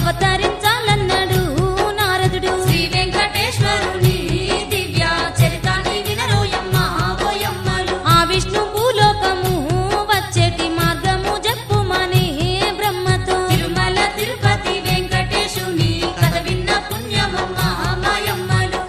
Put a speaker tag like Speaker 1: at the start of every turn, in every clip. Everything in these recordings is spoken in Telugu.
Speaker 1: అవతరించాలన్నాడు నారదుడు.
Speaker 2: శ్రీ వెంకటేశ్వరుని దివ్య చరితాన్ని వినరోయమ్మ ఓయమ్మలు.
Speaker 1: ఆ విష్ణు భూలోకము వచ్చేటి మార్గము జప్పుమనే బ్రహ్మతో
Speaker 2: తిరుమల తిరుపతి వెంకటేశుని కథ విన్న పుణ్యమమ్మ మాయమ్మలు.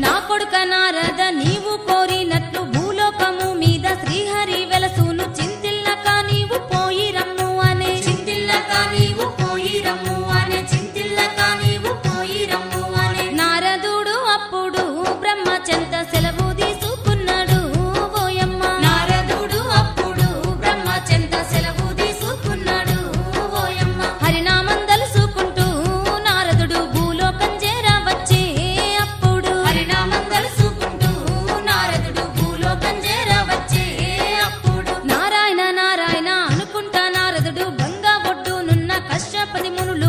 Speaker 1: నా కొడుక నారద నీవు కోరినట్లు భూలోకము మీద శ్రీహరి వెలసును చింతిల్లక నీవు పోయి రమ్ము అనే.
Speaker 2: చింతిల్లక నీవు పోయి రమ్ము అనే. చింతిల్లక నీవు పోయి రమ్ము అనే.
Speaker 1: నారదుడు అప్పుడు బ్రహ్మ చెంత సెలవు తీసుకున్నాడు ఓయమ్మ.
Speaker 2: నారదుడు అప్పుడు బ్రహ్మ చెంత సెలవు తీసుకున్నాడు ఓయమ్మ.
Speaker 1: హరినామం తలుసుకుంటూ నారదుడు భూలోకం చేరవచ్చే అప్పుడు.
Speaker 2: హరినామం తలుసుకుంటూ నారదుడు భూలోకం చేరవచ్చే అప్పుడు.
Speaker 1: నారాయణ నారాయణ అనుకుంటా నారదుడు గంగా ఒడ్డునున్న కశ్యపతి మునులు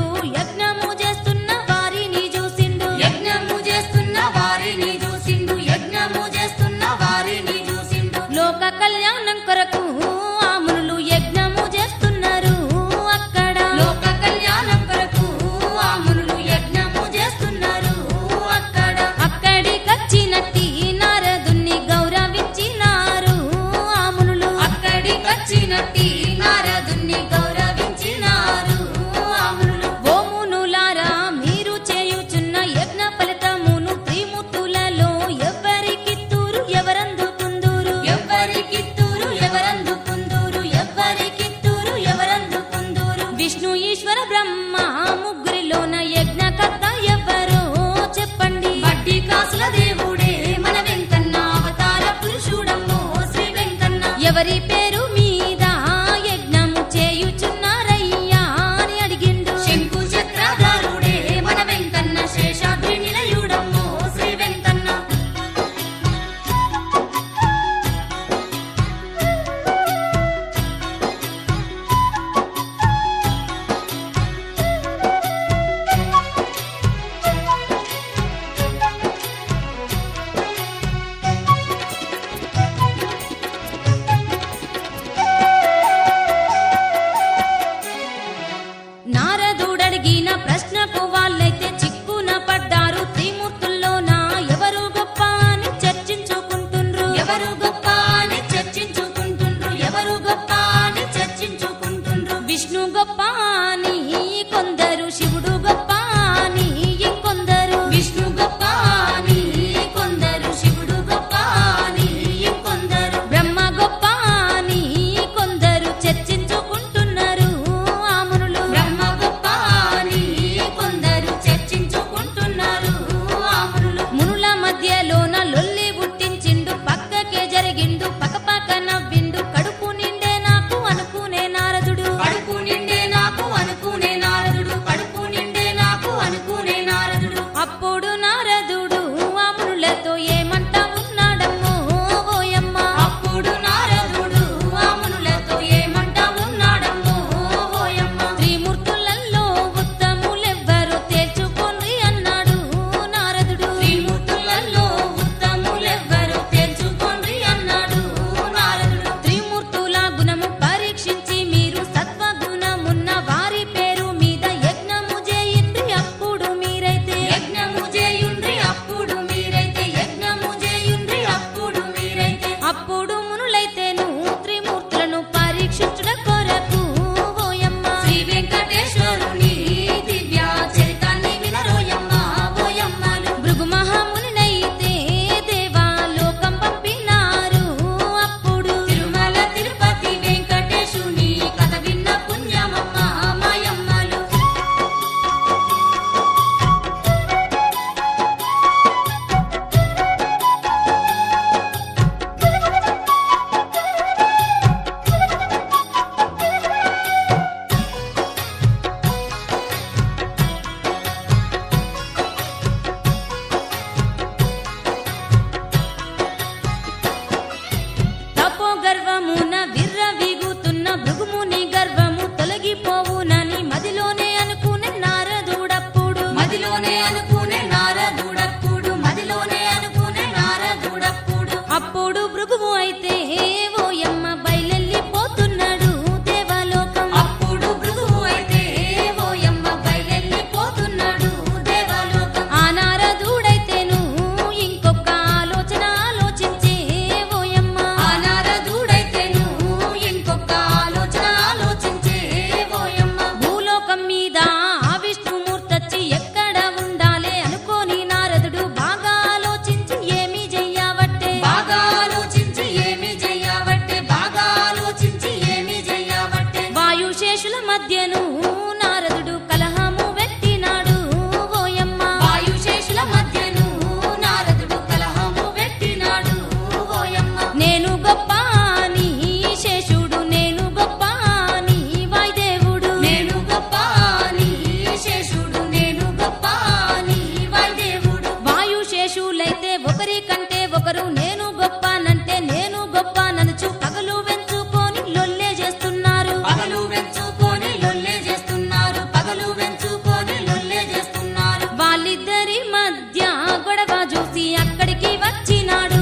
Speaker 1: ఒకరికంటే ఒకరు నేను గొప్పనంటే నేను గొప్పననుచు పగలు వెంచుకొని లొల్లే చేస్తున్నారు.
Speaker 2: పగలు వెంచుకొని లొల్లే చేస్తున్నారు. పగలు వెంచుకొని లొల్లే చేస్తున్నారు.
Speaker 1: వాళ్ళిద్దరి మధ్య గొడవ చూసి అక్కడికి వచ్చినాడు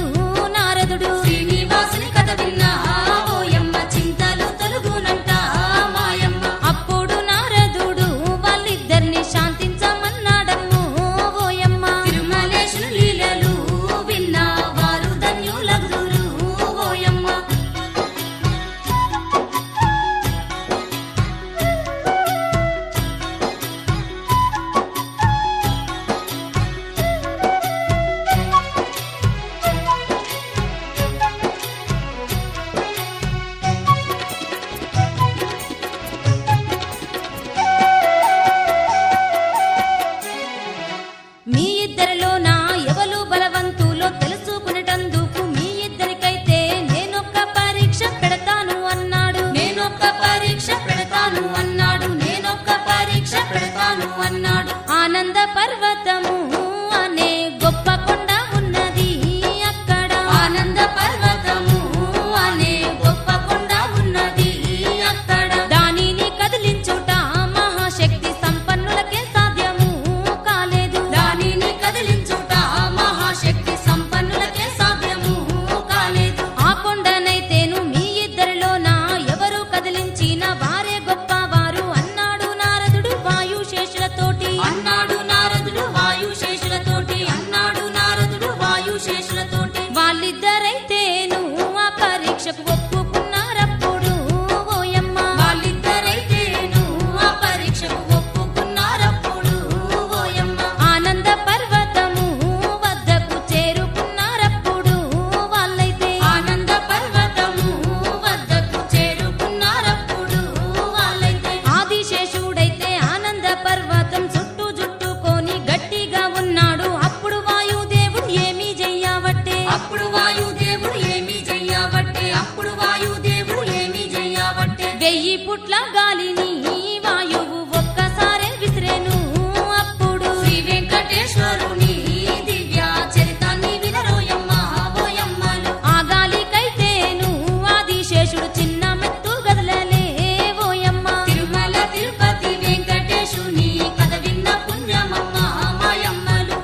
Speaker 1: నారదుడు.
Speaker 2: శ్రీనివాసుని కథ విన్నా ఓయమ్మ చింతలు తొలుగునంట మాయమ్మ.
Speaker 1: అప్పుడు నారదుడు వాళ్ళిద్దరిని శాంతించమన్నాడమ్ము ఓయమ్మ.
Speaker 2: తిరుమలేశుని లీలలు విన్నా వారు ధన్యులగుదురు ఓయమ్మ.
Speaker 1: మీ ఇద్దరిలోన ఎవరు బలవంతులో తెలుసుకునేటందుకు మీ ఇద్దరికైతే నేనొక్క పరీక్ష పెడతాను అన్నాడు.
Speaker 2: నేనొక్క పరీక్ష పెడతాను అన్నాడు. నేనొక్క పరీక్ష పెడతాను అన్నాడు.
Speaker 1: ఆనంద పర్వతము అనే గొప్ప కొండ ఉన్నది అక్కడ.
Speaker 2: ఆనంద పర్వతము అనే గొప్ప కొండ ఉన్నది అక్కడ.
Speaker 1: దానిని కదిలించుట మహాశక్తి సంపన్నులకే సాధ్యము కాలేదు.
Speaker 2: దానిని కదిలించుట మహాశక్తి సంపన్నులకే సాధ్యము కాలేదు.
Speaker 1: ఆ కొండనైతేను మీ ఇద్దరిలోన ఎవరు కదిలించిన వారే గొప్పవారు అన్నాడు నారదుడు వాయుశేషులతోటి.
Speaker 2: అన్నాడు నారదుడు వాయుశేషులతోటి. అన్నాడు నారదుడు వాయుశేషులతోటి.
Speaker 1: వాళ్ళిద్దరైతేను ఆ పరీక్షకు ఒప్పుకున్నారప్పుడు ఓయమ్మ.
Speaker 2: వాళ్ళిద్దరైతేను ఆ పరీక్షకు ఒప్పుకున్నారప్పుడు ఓయమ్మ.
Speaker 1: ఆనంద పర్వతము వద్దకు చేరుకున్నారప్పుడు వాళ్ళైతే.
Speaker 2: ఆనంద పర్వతము వద్దకు చేరుకున్నారప్పుడు వాళ్ళైతే.
Speaker 1: ఆదిశేషుడైతే ఆనంద పర్వతం చుట్టూ చుట్టుకొని గట్టిగా ఉన్నాడు. అప్పుడు వాయుదేవుడు ఏమీ చెయ్యవట్టే.
Speaker 2: అప్పుడు వాయుదేవుడు ఏమీ చెయ్యబట్టే. అప్పుడు వాయుదేవుడు ఏమీ చెయ్యబట్టే.
Speaker 1: 1000 పుట్ల గాలిని వాయువు ఒక్కసారే విసిరేను. అప్పుడు
Speaker 2: శ్రీ వెంకటేశ్వరుని దివ్య చరితాన్ని వినరోయమ్మ ఓయమ్మలు.
Speaker 1: ఆ గాలికైతేను ఆదిశేషుడు చిన్న మెత్తు గదలలే ఓయమ్మ.
Speaker 2: తిరుమల తిరుపతి వెంకటేశుని కథ విన్న పుణ్యమమ్మ మాయమ్మలు.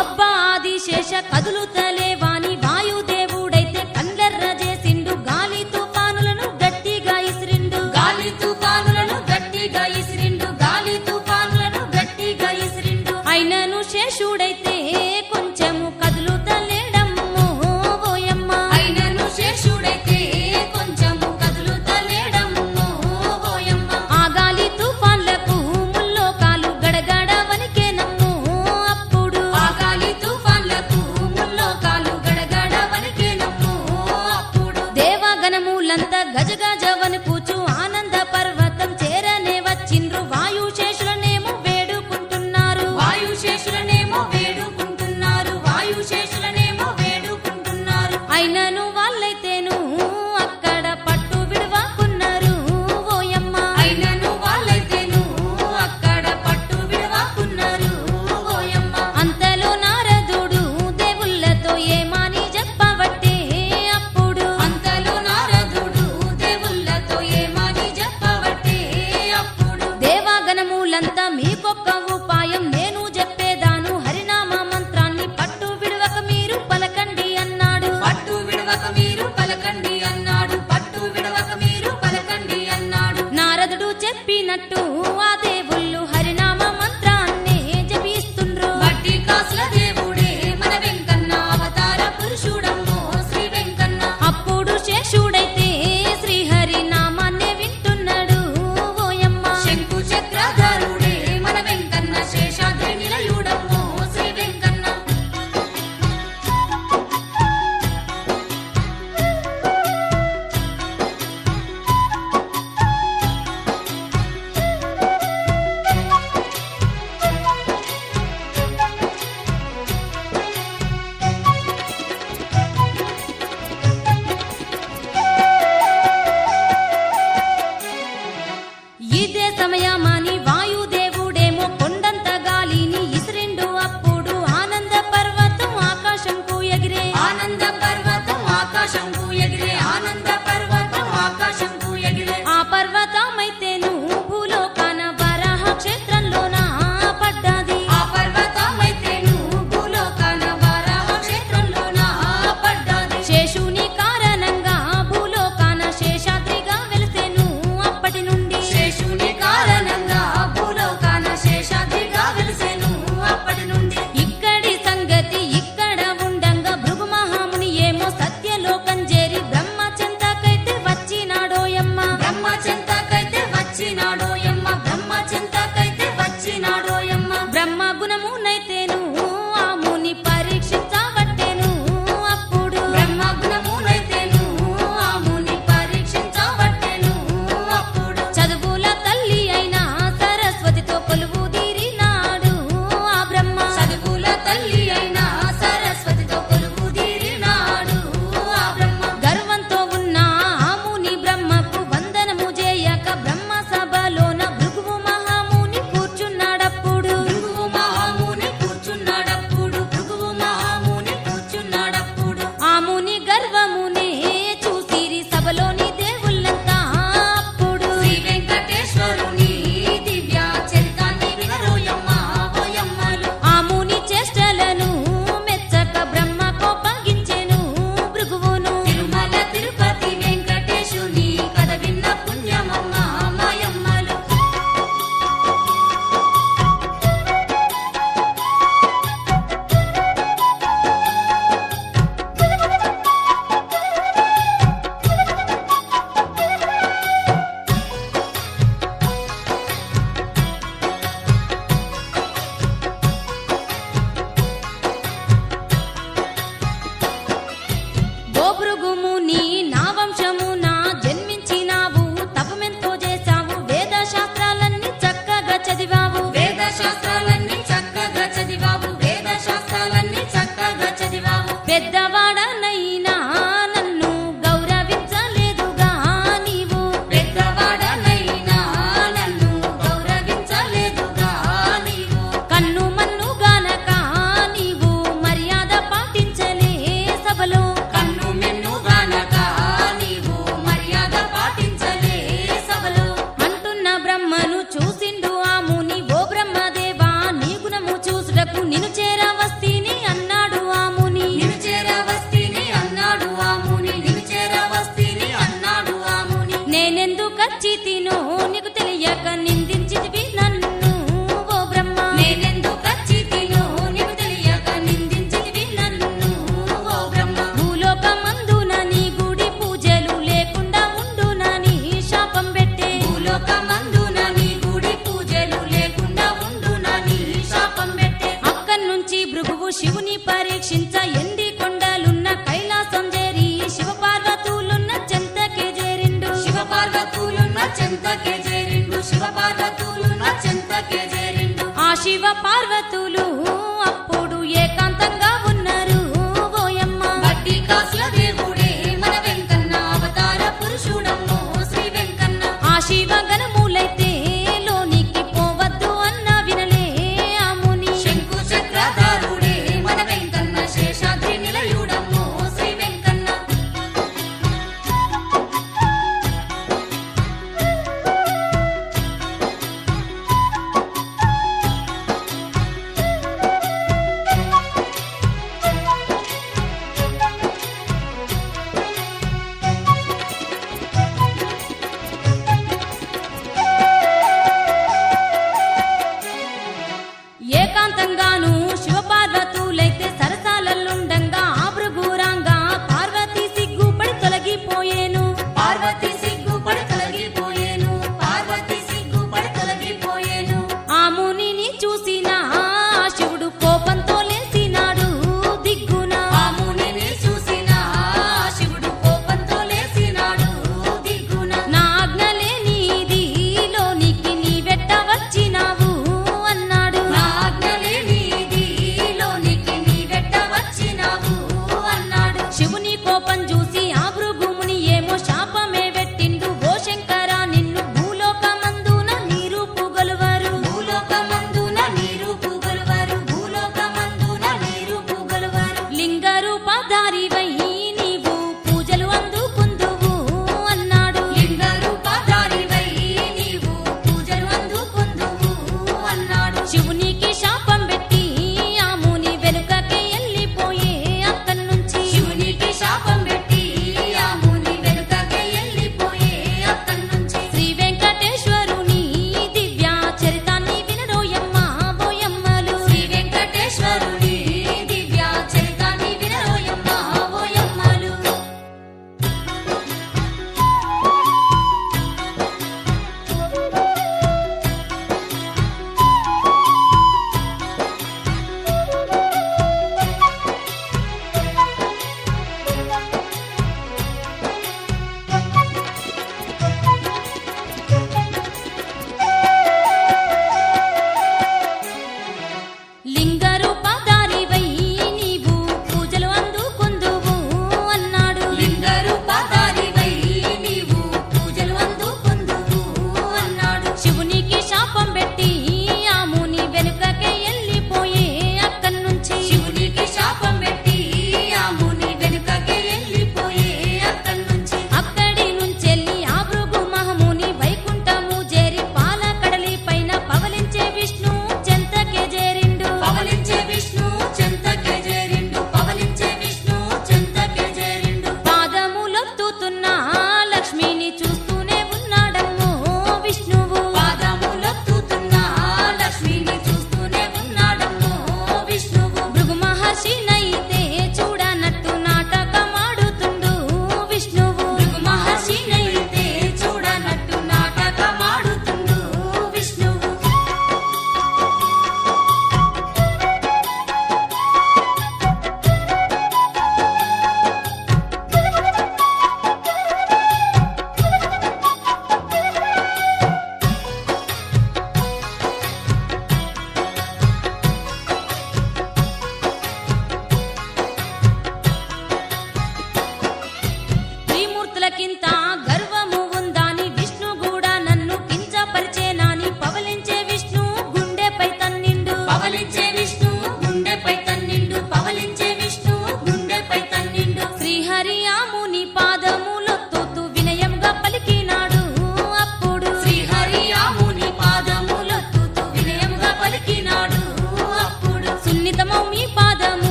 Speaker 1: అబ్బా ఆదిశేష కదులుతలేవాని వాయుదేవుడైతే కండ్లెర్ర చేసిండు. గాలి తుఫానులను గట్టిగా ఇసిరిండు.
Speaker 2: గాలి తుఫానులను గట్టిగా ఇసిరిండు. గాలి తుఫానులను గట్టిగా ఇసిరిండు.
Speaker 1: అయినను శేషుడైతే కొంచెము కదులుతలేడమ్మో ఓయమ్మ.
Speaker 2: అయినను శేషుడైతే కొంచెము కదులుతలేడమ్మో ఓయమ్మ.
Speaker 1: ఆ గాలి తుఫాన్లకు ముల్లోకాలు గడగడ వణికేనమ్మో. అప్పుడు
Speaker 2: ఆ గాలి తుఫాన్లకు ముల్లోకాలు గడగడ వణికేనమ్మో. అప్పుడు
Speaker 1: దేవగణములంతా గజగజ వణుకుచు ఆనంద పర్వతం చేరనే వచ్చిండ్రు. వాయుశేషులనేమో వేడుకుంటున్నారు.
Speaker 2: వాయుశేషులనేమో వేడుకుంటున్నారు. వాయుశేషులనేమో వేడుకుంటున్నారు.
Speaker 1: అయినను వాళ్ళైతేను అక్కడ పట్టు విడవకున్నారు ఓయమ్మ.
Speaker 2: అయినను వాళ్ళైతేను అక్కడ పట్టు విడవకున్నారు ఓయమ్మ.
Speaker 1: అంతలో నారదుడు దేవుళ్ళతో ఏమని చెప్పబట్టే. అప్పుడు
Speaker 2: అంతలో నారదుడు దేవుళ్ళతో ఏమని చెప్పబట్టే. అప్పుడు
Speaker 1: దేవగణములంతా మీకొక్క ఉపాయం నేను చెప్పేదాను. హరినామ మంత్రాన్ని పట్టు విడవక మీరు పలకండి అన్నాడు.
Speaker 2: పట్టు విడవక మీరు పలకండి అన్నాడు. పట్టు విడవక మీరు పలకండి అన్నాడు.
Speaker 1: నారదుడు చెప్పినట్టు ఆ దేవుళ్ళు హరినామ మంత్రాన్ని జపిస్తుండ్రు.
Speaker 2: వడ్డీ కాసుల దేవుడే మన వెంకన్న అవతార పురుషుడమ్మో శ్రీ వెంకన్న.
Speaker 1: అప్పుడు శేషుడైతే శ్రీహరి నామాన్నే వింటున్నాడు ఓయమ్మ.
Speaker 2: శంకు చక్రధారుడే మన వెంకన్న శేషాద్రి నిలయుడమ్మో శ్రీ వెంకన్న.
Speaker 1: ఇదే సమయమాని వాయుదేవుడేమో కొండంత గాలిని ఇసిరిండు అప్పుడు ఆనంద పర్వతం ఆకాశంకు ఎగిరే
Speaker 2: ఆనంద పర్వతం ఆకాశంకు ఎగిరే ఆనంద పర్వతం ఆకాశంకు ఎగిరే
Speaker 1: ఆ పర్వతమైతేను భూలోకాన వరాహ క్షేత్రంలోన పడ్డది
Speaker 2: ఆ పర్వతమైతేను భూలోకాన వరాహ క్షేత్రంలోన పడ్డది
Speaker 1: శేషుని కారణంగా భూలోకాన శేషాద్రిగా వెలిసెను అప్పటి నుండి
Speaker 2: శేషుని కారణంగా భూలోకాన శేషాద్రిగా వెలిసెను అప్పటి నుండి
Speaker 1: ఇక్కడి సంగతి ఇక్కడ ఉండంగా భృగు మహాముని ఏమో సత్యలోకం చేరి బ్రహ్మ చెంతకైతే వచ్చినాడోయమ్మ
Speaker 2: బ్రహ్మ చింతకైతే వచ్చినాడోయమ్మ బ్రహ్మ చింతకైతే వచ్చినాడోయమ్మ
Speaker 1: బ్రహ్మ గుణమునైతేను ఆ ముని పరీక్షించబట్టెను అప్పుడు
Speaker 2: బ్రహ్మ గుణమునైతేను ఆ ముని పరీక్షించబట్టెను అప్పుడు
Speaker 1: చదువుల తల్లి అయిన సరస్వతితో కొలువు తీరినాడు ఆ బ్రహ్మ
Speaker 2: చదువుల తల్లి అయిన సరస్వతితో కొలువు తీరినాడు ఆ బ్రహ్మ
Speaker 1: గర్వంతో ఉన్న ఆ ముని బ్రహ్మకు వందనము చేయక బ్రహ్మ సభలోన భృగువు మహాముని కూర్చున్నాడప్పుడు
Speaker 2: భృగువు మహాముని కూర్చున్నాడప్పుడు భృగువు మహాముని కూర్చున్నాడప్పుడు
Speaker 1: ఆ ముని గర్వమునే చూసిరి సభలోని దేవుళ్ళంతా అప్పుడు
Speaker 2: శ్రీ వెంకటేశ్వరుని దివ్య చరితాన్ని వినరోయమ్మ ఓయమ్మలు
Speaker 1: ఆ ముని చేష్టలను మెచ్చక బ్రహ్మ కోపగించెను భృగువును
Speaker 2: తిరుమల తిరుపతి వెంకటేశుని కథ విన్న పుణ్యమమ్మ మాయమ్మలు
Speaker 1: ఓ భృగుముని నా వంశమున జన్మించినావు తపమెంతో చేశావు వేద శాస్త్రాలన్నీ చక్కగా చదివావు
Speaker 2: వేద శాస్త్రాలన్నీ చక్కగా చదివావు వేద శాస్త్రాలన్నీ చక్కగా చదివావు
Speaker 1: పెద్దవాడనైనా నన్ను గౌరవించలేదుగా నీవు
Speaker 2: పెద్దవాడనైనా నన్ను గౌరవించలేదుగా నీవు
Speaker 1: కన్ను మన్ను గానక నీవు మర్యాద పాటించలే సభలో
Speaker 2: కన్ను మెన్ను గానక నీవు మర్యాద పాటించలే సభలో
Speaker 1: అంటున్న బ్రహ్మను చూసిండు ఆ ముని ఓ బ్రహ్మదేవా నీ గుణము చూసుటకు నిన్ను చేరవస్తీని అన్నాడు ఆ ముని
Speaker 2: నిన్ను చేరవస్తీని అన్నాడు ఆ ముని నిన్ను చేరవస్తీని అన్నాడు ఆ ముని
Speaker 1: నేనెందుకచ్చితినో నీకు తెలియక నిందించితివి నన్ను ఓ బ్రహ్మ
Speaker 2: నేనెందుకచ్చితినో నీకు తెలియక నిందించితివి నన్ను ఓ బ్రహ్మ
Speaker 1: భూలోకమందున నీ గుడి పూజలు లేకుండా ఉండునని శాపం పెట్టే
Speaker 2: భూలోకమందున నీ గుడి పూజలు లేకుండా ఉండునని శాపం పెట్టే
Speaker 1: అక్కడ్నుంచి భృగువు శివుని పరీక్షించ ఎండి కొండలున్న కైలాసం చేరి శివపార్వతులున్న చెంతకే చేరిండు
Speaker 2: శివపార్వతులున్న చెంతకే చేరిండు శివపార్వతులున్న చెంతకే చేరిండు
Speaker 1: ఆ శివ పార్వతులు అప్పుడు ఏకాంతంగా ఉన్నారు ఓయమ్మ
Speaker 2: బట్టి కాసుల దేవుడే మన వెంకన్న అవతార పురుషుడమ్మో శ్రీ వెంకన్న
Speaker 1: ఆ శివ గణములైతే లోనికి పోవద్దు అన్న వినలే ఆ ముని
Speaker 2: శంకు చక్రధారుడే మన వెంకన్న శేషాద్రి నిలయుడమ్మో శ్రీ వెంకన్న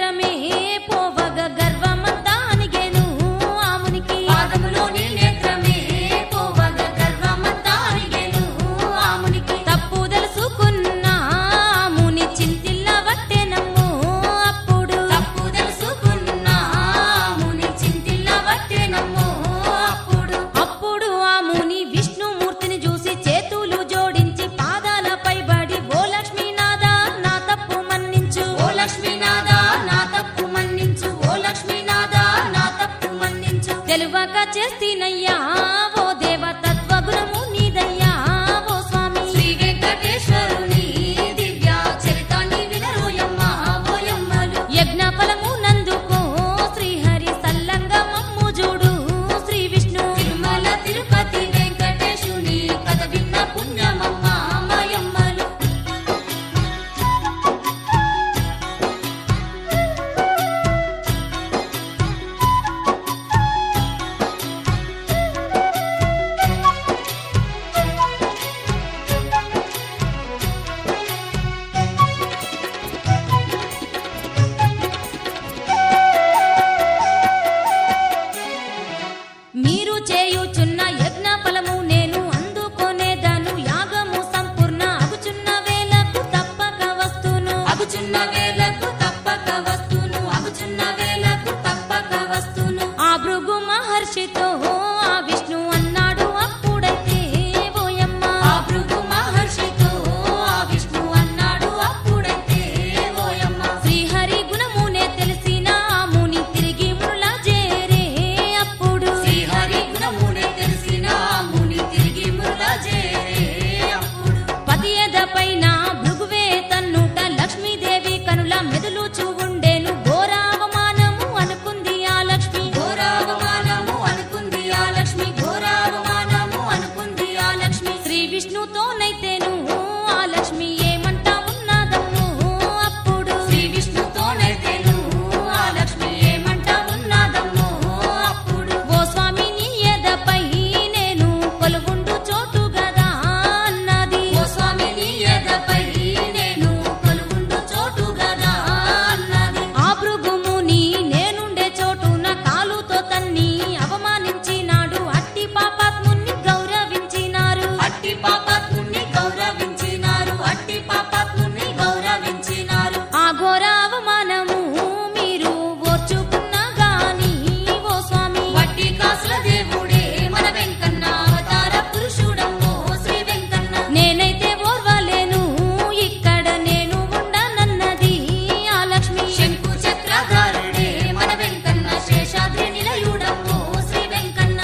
Speaker 1: నేత్రమే పోవగ గర్వమంతా అణిగెను ఆమునికి.
Speaker 2: పాదములోని నేత్రమే పోవగ గర్వమంతా అణిగెను ఆమునికి.
Speaker 1: తప్పు తెలుసుకున్న ఆముని చింతిల్ల వట్టెనమ్ము అప్పుడు.
Speaker 2: తప్పు తెలుసుకున్న ఆముని చింతిల్ల వట్టెనమ్ము అప్పుడు.
Speaker 1: అప్పుడు ఆముని విష్ణుమూర్తిని చూసి చేతులు జోడించి పాదాలపై బడి ఓ లక్ష్మీనాథ నా తప్పు మన్నించు.
Speaker 2: ఓ లక్ష్మీనాథ నా తప్పు మన్నించు. ఓ లక్ష్మీనాథ నా తప్పు మన్నించు.
Speaker 1: తెలువక చేస్తీనయ్యా ఓ దేవ తత్వగుణము నీదయ్యా ఓ స్వామి.
Speaker 2: శ్రీ వెంకటేశ్వరుని దివ్య చరితాన్ని వినరోయమ్మ ఓయమ్మలు.
Speaker 1: యజ్ఞ ఫలము నందుకో శ్రీహరి సల్లంగా మమ్ము చూడు శ్రీ విష్ణు.
Speaker 2: తిరుమల తిరుపతి వెంకటేశుని కథ విన్న పుణ్యమమ్మ మాయమ్మలు.
Speaker 1: మీరు చేయుచున్న యజ్ఞ ఫలము నేను అందుకొనేదను. యాగము సంపూర్ణ అగుచున్న వేలకు తప్పక వస్తును.
Speaker 2: అగుచున్న వేలకు తప్పక వస్తును. అగుచున్న వేలకు తప్పక వస్తును.
Speaker 1: ఆ భృగు మహర్షితో ఆ విష్ణు అన్నాడు అప్పుడైతే ఓయమ్మ.
Speaker 2: ఆ భృగు మహర్షితో ఆ విష్ణు అన్నాడు అప్పుడైతే ఓయమ్మ.
Speaker 1: శ్రీహరి గుణమునే తెలిసిన ఆ ముని తిరిగి మునులా చేరే అప్పుడు.
Speaker 2: శ్రీహరి గుణమునే తెలిసిన ముని తిరిగి మురళ చేరే అప్పుడు.
Speaker 1: పతియద పైన భృగువే తన్నుట లక్ష్మీదేవి కనుల మెదులుచూ ఉండేను. ఘోరావమానము అనుకుంది ఆ లక్ష్మి.
Speaker 2: ఘోరావమానము అనుకుంది ఆ లక్ష్మి. ఘోరావమానము అనుకుంది ఆ లక్ష్మి.
Speaker 1: శ్రీ విష్ణుతోనైతేను ఆ లక్ష్మి ఏమంటా ఉన్నదమ్ము అప్పుడు.
Speaker 2: శ్రీ విష్ణుతోనైతేను ఆ లక్ష్మి ఏమంటా ఉన్నదమ్మో అప్పుడు.
Speaker 1: ఓ స్వామి నీ ఎదపై నేను కొలువుండు చోటు గదా అన్నది.
Speaker 2: ఓ స్వామి నీ ఎదపై నేను కొలువుండు చోటు గదా అన్నది.
Speaker 1: ఆ భృగుముని నేనుండే చోటున కాలుతో తన్ని అవమానించినాడు. అట్టి పాపాత్ముని గౌరవించినారు.
Speaker 2: అట్టి పాపాత్ముని గౌరవించినారు. అట్టి పాపాత్ముని గౌరవించినారు.
Speaker 1: ఆ ఘోర అవమానము మీరు ఓర్చుకున్నా గాని ఓ స్వామి.
Speaker 2: వట్టి కాసుల దేవుడే మన వెంకన్న అవతార పురుషుడమ్మో శ్రీ వెంకన్న.
Speaker 1: నేనైతే ఓర్వలేను ఇక్కడ నేను ఉండనన్నది ఆ లక్ష్మి.
Speaker 2: శంకు చక్రధారుడే మన వెంకన్న శేషాద్రి నిలయుడమ్మో శ్రీ వెంకన్న.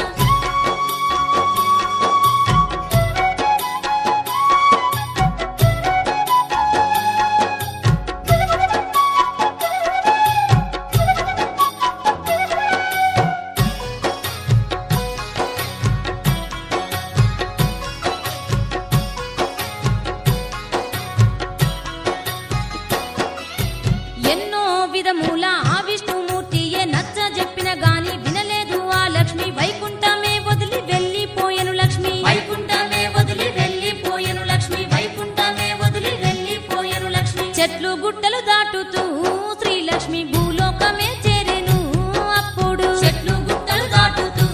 Speaker 1: ఎన్నో విధముల ఆ విష్ణుమూర్తియే నచ్చ చెప్పిన గాని వినలేదు ఆ లక్ష్మి. వైకుంఠమే వదిలి వెళ్ళిపోయెను లక్ష్మి.
Speaker 2: వైకుంఠమే వదిలి వెళ్ళిపోయెను లక్ష్మి. వైకుంఠమే వదిలి వెళ్ళిపోయెను లక్ష్మి.
Speaker 1: చెట్లు గుట్టలు దాటుతూ శ్రీలక్ష్మి భూలోకమే చేరెను అప్పుడు.
Speaker 2: చెట్లు గుట్టలు దాటుతూ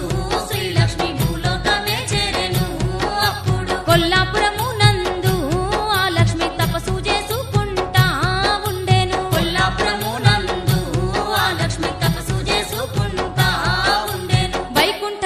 Speaker 2: శ్రీలక్ష్మి భూలోకమే చేరెను అప్పుడు.
Speaker 1: కొల్లాపురము నందు ఆ లక్ష్మి తపస్సు చేసుకుంటా ఉండెను.
Speaker 2: కొల్లాపురము నందు ఆ లక్ష్మి తపస్సు చేసుకుంటా ఉండెను.
Speaker 1: వైకుంఠ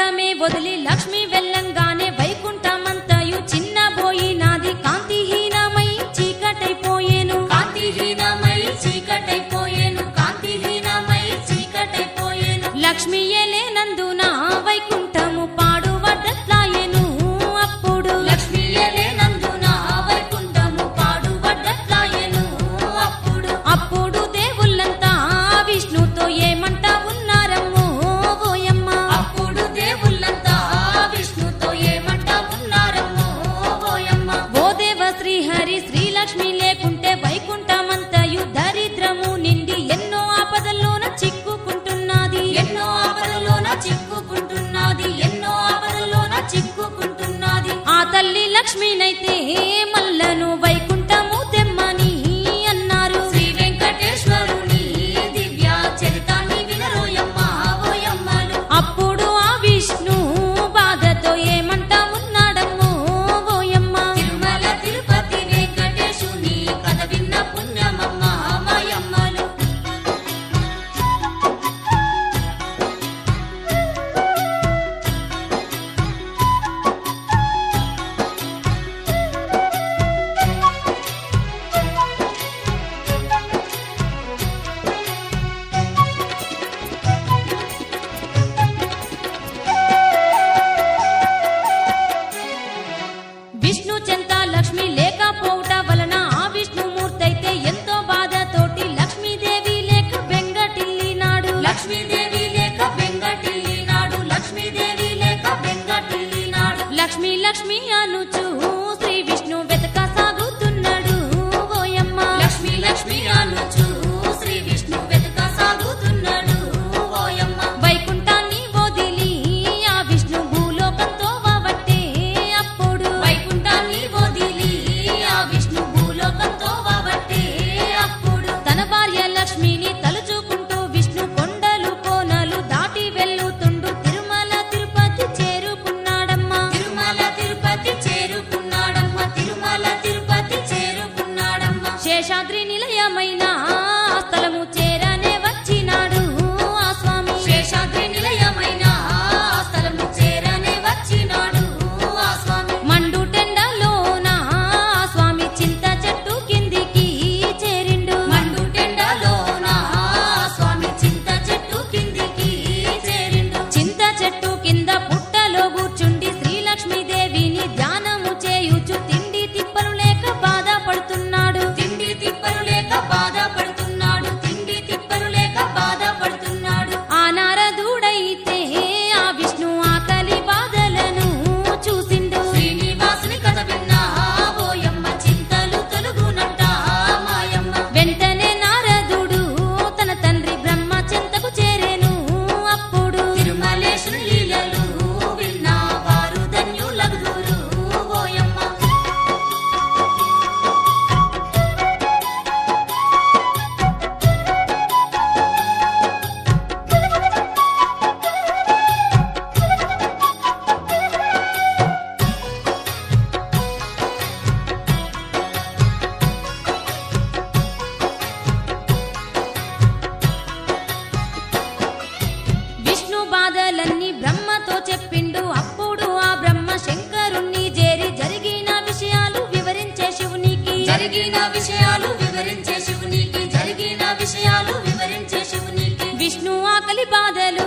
Speaker 1: ఆకలి బాధలు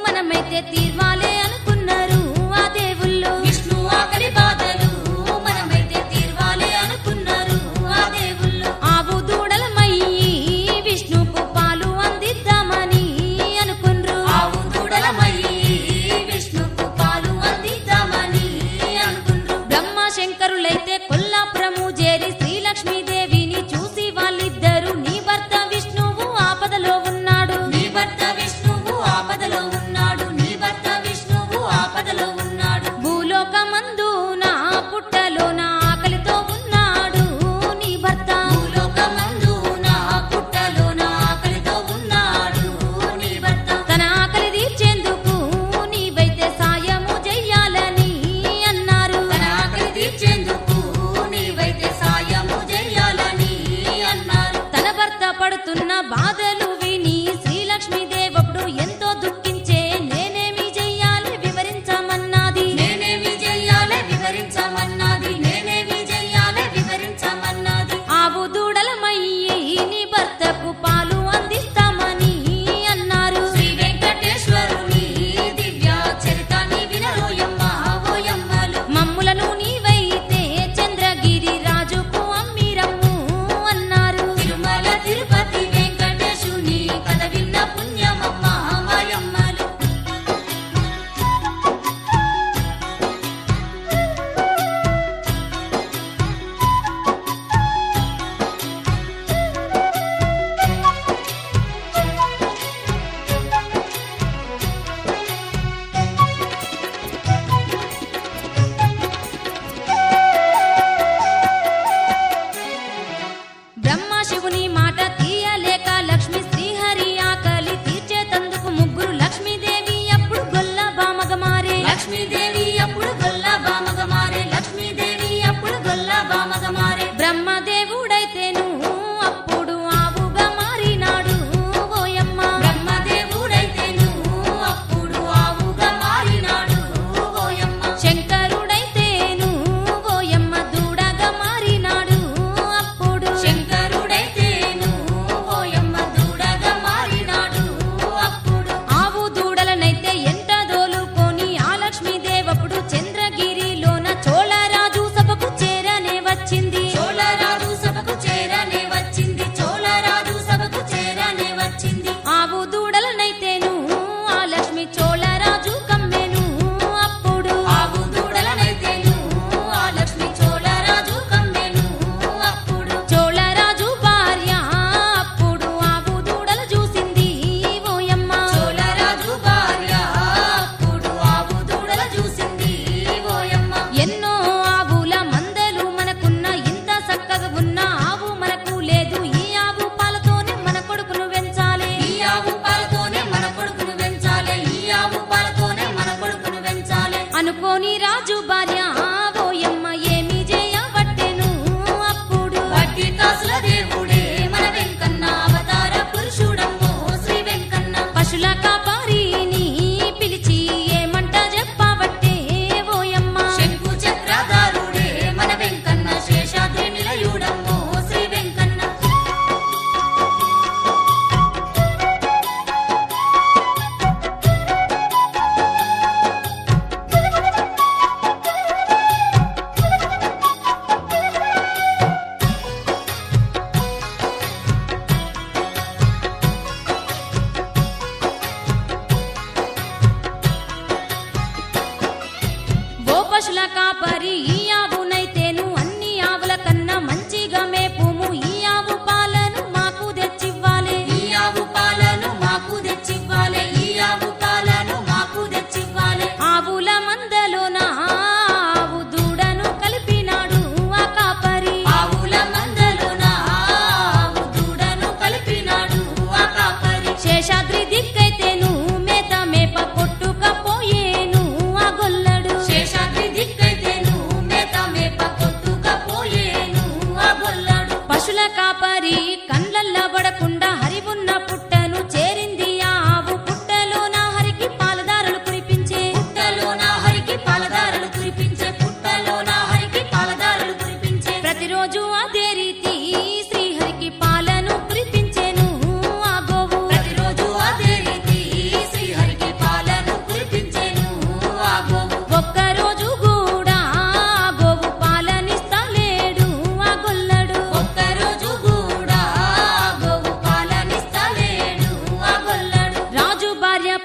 Speaker 1: మనమైతే తీర్వాలే అనుకున్నారు ఆ దేవుళ్ళు.
Speaker 2: విష్ణు ఆకలి బాధలు మనమైతే తీర్వాలే అనుకున్నారు ఆ దేవుళ్ళు.
Speaker 1: ఆవు దూడలమయ్యి విష్ణుకు పాలు అందిద్దామని అనుకుండ్రు.
Speaker 2: ఆవు దూడలమయ్యి విష్ణుకు పాలు అందిద్దామని అనుకుండ్రు.
Speaker 1: బ్రహ్మ శంకరులైతే కొల్లాపురము చేరి శ్రీలక్ష్మీదేవిని చూసి వాళ్ళిద్దరు నీ భర్త విష్ణువు ఆపదలో ఉన్నాడు,
Speaker 2: నీ భర్త విష్ణువు ఆపద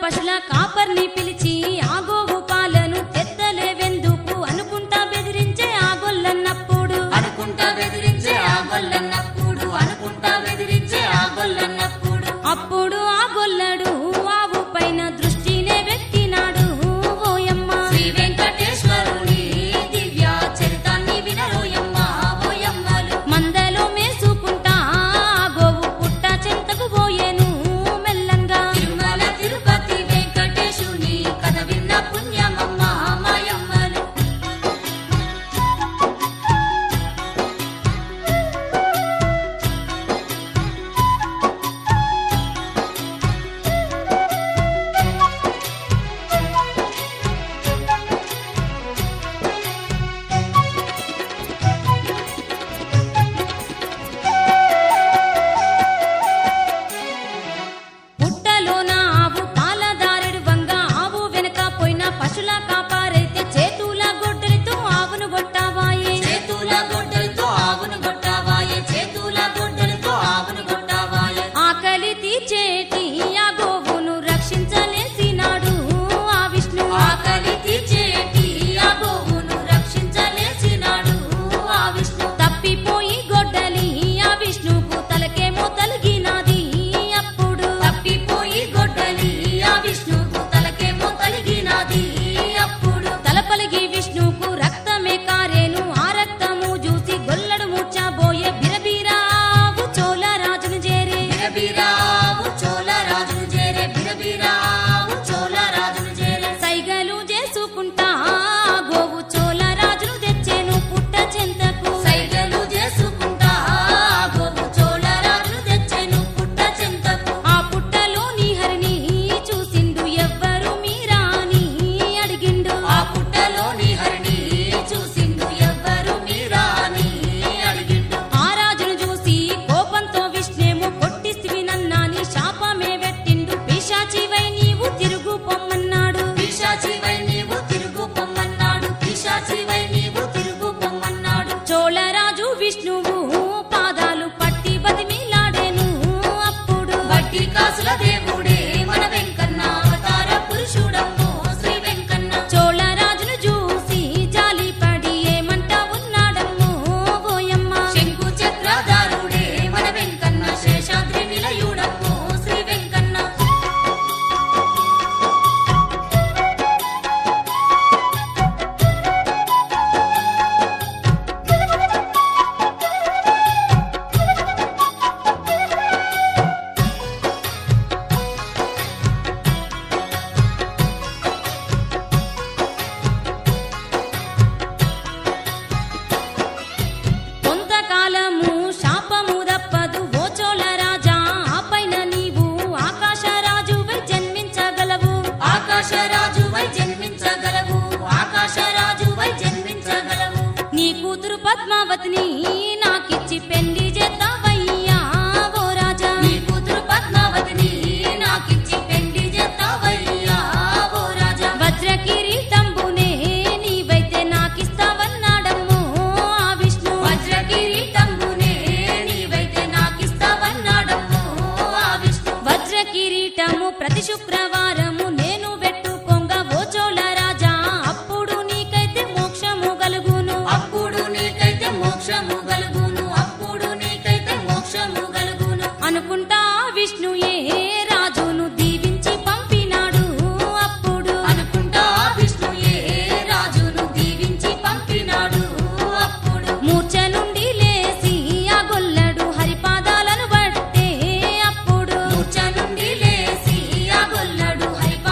Speaker 1: పశుల కాపర్ని పిలిచి ఆ గోవు పాలను తెత్తలేవెందుకు అనుకుంటా బెదిరించే ఆ గొల్లన్నప్పుడు
Speaker 2: అనుకుంటా బెదిరించే ఆ గొల్లన్నప్పుడు అనుకుంటా బెదిరించే ఆ గొల్లన్నప్పుడు
Speaker 1: అప్పుడు ఆ గొల్లడు ఆవు పైన దృష్టినే పెట్టినాడు ఓయమ్మ
Speaker 2: శ్రీ వెంకటేశ్వరుని దివ్య చరితాన్ని వినరోయమ్మ ఓయమ్మలు
Speaker 1: మందలో మేసుకుంటా ఆ గోవు పుట్ట చెంతకు పోయేను మెల్లంగా
Speaker 2: తిరుమల తిరుపతి వెంకటేశుని కథ విన్న పుణ్యమమ్మ మాయమ్మలు
Speaker 1: పుట్టలోన ఆవు పాలదారుడు వంగ ఆవు వెనక పోయిన పశుల కాపారైతే చేతుల గొడ్డలితో ఆవును కొట్టావాయే
Speaker 2: చేతుల గొడ్డలతో ఆవును కొట్టావాయే చేతుల గొడ్డలతో ఆవును కొట్టావాయే
Speaker 1: ఆకలి తీర్చేటి ఆ గోవును రక్షించలేసినాడు ఆ విష్ణు
Speaker 2: ఆకలి తీర్చేటి ఆ గోవును రక్షించలేసినాడు ఆ విష్ణు
Speaker 1: తప్పిపోయి గొడ్డలి ఆ విష్ణుకు తలకేమో తలిగినాది అప్పుడు
Speaker 2: తప్పిపోయి గొడ్డలి ఆ విష్ణుకు తలకేమో తలిగినది అప్పుడు
Speaker 1: తలపలిగి విష్ణుకు రక్తమే కారేను ఆ రక్తము చూసి గొల్లడు మూర్చబోయే బిరబిరావు చోళ రాజును చేరే
Speaker 2: బిరబిరావు చోళ రాజును చేరే బిరబిరావు చోళ రాజును చేరే
Speaker 1: సైగలు చేసుకుంటా ఆ గోవు చోళ రాజును తెచ్చేను పుట్ట చెంతకు
Speaker 2: సైగలు చేసుకుంటా ఆ గోవు చోళ రాజును తెచ్చెను పుట్ట చెంతకు
Speaker 1: ఆ పుట్టలోని హరిని చూసిండు ఎవ్వరు మీరా అని అడిగిండు
Speaker 2: ఆ పుట్టలోని హరిని చూసిండు ఎవ్వరు మీరా అని అడిగిండు
Speaker 1: ఆ రాజును చూసి కోపంతో విష్ణేమో కొట్టిస్తివి నన్నాని శాపమే పెట్టిండు పిశాచివై నీవు తిరుగు పొమ్మన్నాడు
Speaker 2: పిశాచివై నీవు తిరుగు పొమ్మన్నాడు పిశాచివై నీవు తిరుగు పొమ్మన్నాడు
Speaker 1: చోళరాజు విష్ణువు పాదాలు పట్టి బతిమిలాడేను అప్పుడు
Speaker 2: బట్టి కాసుల దేవుడే మన వెంకన్న అవతార పురుషుడమ్మో శ్రీ వెంకన్న
Speaker 1: చోళరాజును చూసి జాలిపడి ఏమంట ఉన్నాడమ్మో ఓయమ్మ
Speaker 2: శంకు చక్రధారుడే మన వెంకన్న శేషాద్రి నిలయుడమ్మో శ్రీ వెంకన్న
Speaker 1: కొంతకాలము శాపము తప్పదు ఓ చోళ రాజా ఆ పైన నీవు ఆకాశరాజువై జన్మించగలవు
Speaker 2: ఆకాశరాజువై జన్మించగలవు ఆకాశరాజువై జన్మించగలవు
Speaker 1: నీ కూతురు పద్మావతిని నాకిచ్చి పెళ్లి చేస్తావయ్యా ఓ రాజా
Speaker 2: నీ కూతురు పద్మావతిని నాకిచ్చి పెళ్లి చేస్తావయ్యా ఓ రాజా
Speaker 1: వజ్ర కిరీటంబునే నీవైతే నాకిస్తావన్నాడమ్మో ఆ విష్ణు
Speaker 2: వజ్ర కిరీటంబునే నీవైతే నాకిస్తావన్నాడమ్మో ఆ విష్ణు
Speaker 1: వజ్ర కిరీటము ప్రతి శుక్రవారము నేను పెట్టుకొంగ ఓ చోళ రాజా అప్పుడు నీకైతే మోక్షము కలుగును
Speaker 2: అప్పుడు నీకైతే మోక్షము కలుగును అప్పుడు నీకైతే మోక్షము కలుగును
Speaker 1: అనుకుంటా ఆ విష్ణుయే రాజును దీవించి పంపినాడు అప్పుడు
Speaker 2: అనుకుంటా విష్ణుయే రాజును దీవించి పంపినాడు అప్పుడు
Speaker 1: మూర్ఛ నుండి లేసి ఆ గొల్లడు హరిపాదాలను బట్టే అప్పుడు
Speaker 2: మూర్ఛ నుండి లేసి ఆ గొల్లడు హరిప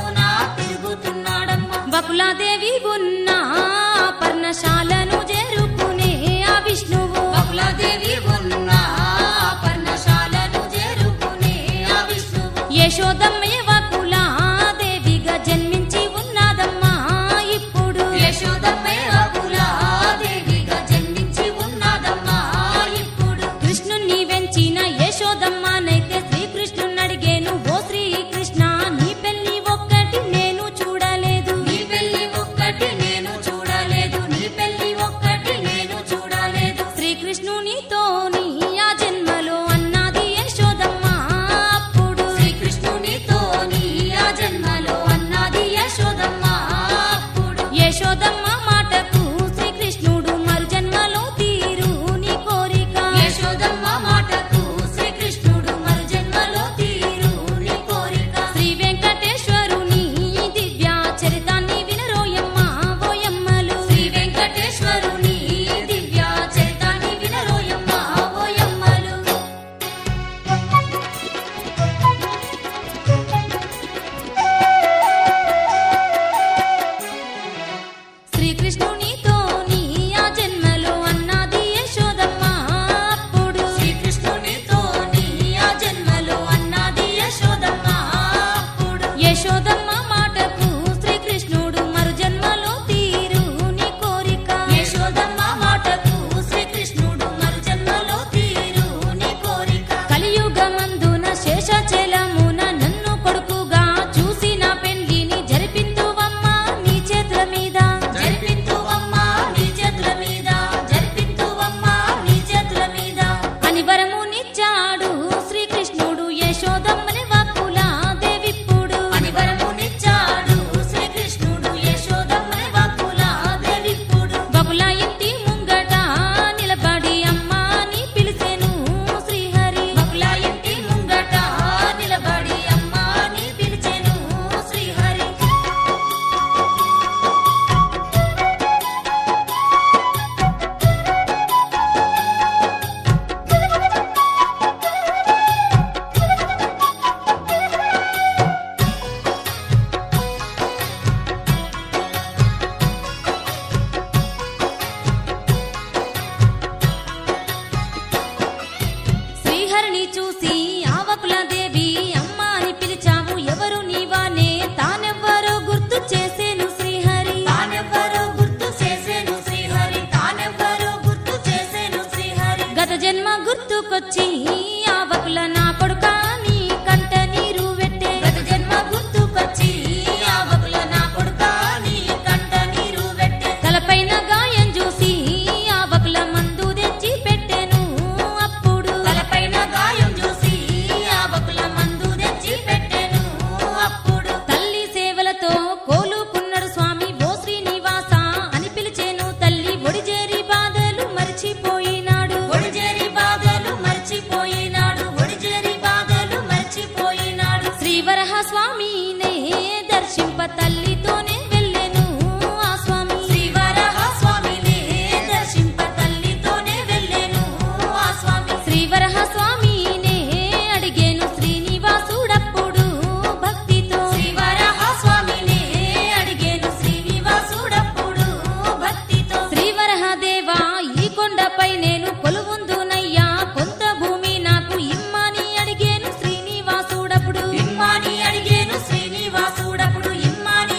Speaker 2: కొండలోన తిరుగుతున్నాడమ్మా.
Speaker 1: బకులాదేవి ఉన్న పర్ణశాలను చేరుకునే ఆ విష్ణువు
Speaker 2: బకులాదేవి ఉన్న పర్ణశాలను చేరుకునే ఆ విష్ణువు
Speaker 1: యశోదమ్మయ్య బకులాదేవిగా జన్మించి ఉన్నదమ్మా ఇప్పుడు
Speaker 2: యశోదమ్మే బకులాదేవిగా జన్మించి ఉన్నదమ్మా ఇప్పుడు.
Speaker 1: కృష్ణుణ్ణి వెంచిన యశోదమ్మనైతే శ్రీకృష్ణుని అడిగేను ఓ శ్రీకృష్ణ నీ పెళ్లి ఒక్కటి నేను చూడలేదు
Speaker 2: నీ పెళ్లి ఒక్కటి నేను చూడలేదు నీ పెళ్లి ఒక్కటి నేను చూడలేదు.
Speaker 1: శ్రీకృష్ణునితోని ఆ జన్మలో అన్నది యశోదమ్మ అప్పుడు
Speaker 2: శ్రీకృష్ణునితోని ఆ జన్మలో అన్నది యశోదమ్మ అప్పుడు.
Speaker 1: యశోదమ్మ మాటకు శ్రీకృష్ణుడు మరు జన్మలో తీరు నీ కోరిక
Speaker 2: యశోదమ్మ మాటకు శ్రీకృష్ణుడు మరు జన్మలో తీరు నీ కోరిక.
Speaker 1: శ్రీ వెంకటేశ్వరుని దివ్య చరితాన్ని వినరోయమ్మ ఓయమ్మలు
Speaker 2: శ్రీ వెంకటేశ్వరుని దివ్య చరితాన్ని వినరోయమ్మ ఓయమ్మలు.
Speaker 1: శ్రీకృష్ణునితోని ఆ జన్మలో అన్నది యశోదమ్మ అప్పుడు
Speaker 2: శ్రీకృష్ణునితోని ఆ జన్మలో అన్నది యశోదమ్మ అప్పుడు.
Speaker 1: యశోదమ్మ మాటకు శ్రీకృష్ణుడు మరు జన్మలో తీరు నీ కోరిక
Speaker 2: యశోదమ్మ మాటకు శ్రీకృష్ణుడు మరు జన్మలో తీరు నీ కోరిక.
Speaker 1: కలియుగమందున శేషాచలమున నన్ను కొడుకుగా చూసిన పెండ్లిని జరిపింతువమ్మ నీ చేతుల మీద
Speaker 2: జరిపింతువమ్మ నీ చేతుల మీద జరిపింతువమ్మ నీ చేతుల మీద.
Speaker 1: అని వరమునిచ్చాడు శ్రీకృష్ణుడు యశోదమ్మని బకులాదేవిప్పుడు
Speaker 2: అని వరమునిచ్చాడు శ్రీకృష్ణుడు యశోదమ్మని బకులాదేవిప్పుడు.
Speaker 1: బకుల ఇంటి ముంగట నిలబడి అమ్మ అని పిలిచెను శ్రీహరి
Speaker 2: బకుల ఇంటి ముంగట నిలబడి అమ్మ అని పిలిచెను శ్రీహరి.
Speaker 1: శ్రీహరిని చూసి ఆవకులదేవి అమ్మ అని పిలిచావు ఎవరు నీవానే తానెవ్వరో గుర్తు చేసేను శ్రీహరి
Speaker 2: తానెవ్వరో గుర్తు చేసేను శ్రీహరి తానెవ్వరో గుర్తు చేసేను శ్రీహరి.
Speaker 1: గత జన్మ గుర్తుకొచ్చి ఆవకుల నా కొడుక నీ కంట నీరు పెట్టే
Speaker 2: గత జన్మ గుర్తుకొచ్చి ఆ బకుల నా కొడుకా నీ కంట నీరు పెట్టె.
Speaker 1: తలపైన గాయం చూసి ఆవకుల మందు తెచ్చి పెట్టెను అప్పుడు
Speaker 2: తలపైన గాయం చూసి ఆ బకుల మందు తెచ్చి పెట్టెను అప్పుడు.
Speaker 1: తల్లి సేవలతో కోలుకున్నాడు స్వామి ఓ శ్రీనివాస అని పిలిచేను తల్లి ఒడిజేరి బాధలు మరిచిపోయినాడు
Speaker 2: ఒడిజేరి బాధలు మర్చిపోయినాడు ఒడిజేరి బాధలు మర్చిపోయినాడు.
Speaker 1: శ్రీవరహ స్వామినే దర్శింప తల్లితోనే వెళ్ళెను ఆ స్వామి
Speaker 2: శ్రీవరహ స్వామినే దర్శింప తల్లితోనే వెళ్ళెను ఆ స్వామి.
Speaker 1: శ్రీవరహ స్వామినే అడిగేను శ్రీనివాసుడప్పుడు భక్తితో
Speaker 2: శ్రీవరహ స్వామినే అడిగేను శ్రీనివాసుడప్పుడు భక్తితో.
Speaker 1: శ్రీవరహ దేవా ఈ కొండపై నేను కొలువుందునయ్యా కొంత భూమి నాకు ఇమ్మని అడిగేను శ్రీనివాసుడప్పుడు
Speaker 2: ఇమ్మాని అడిగేను శ్రీనివాసుడప్పుడు ఇమ్మాని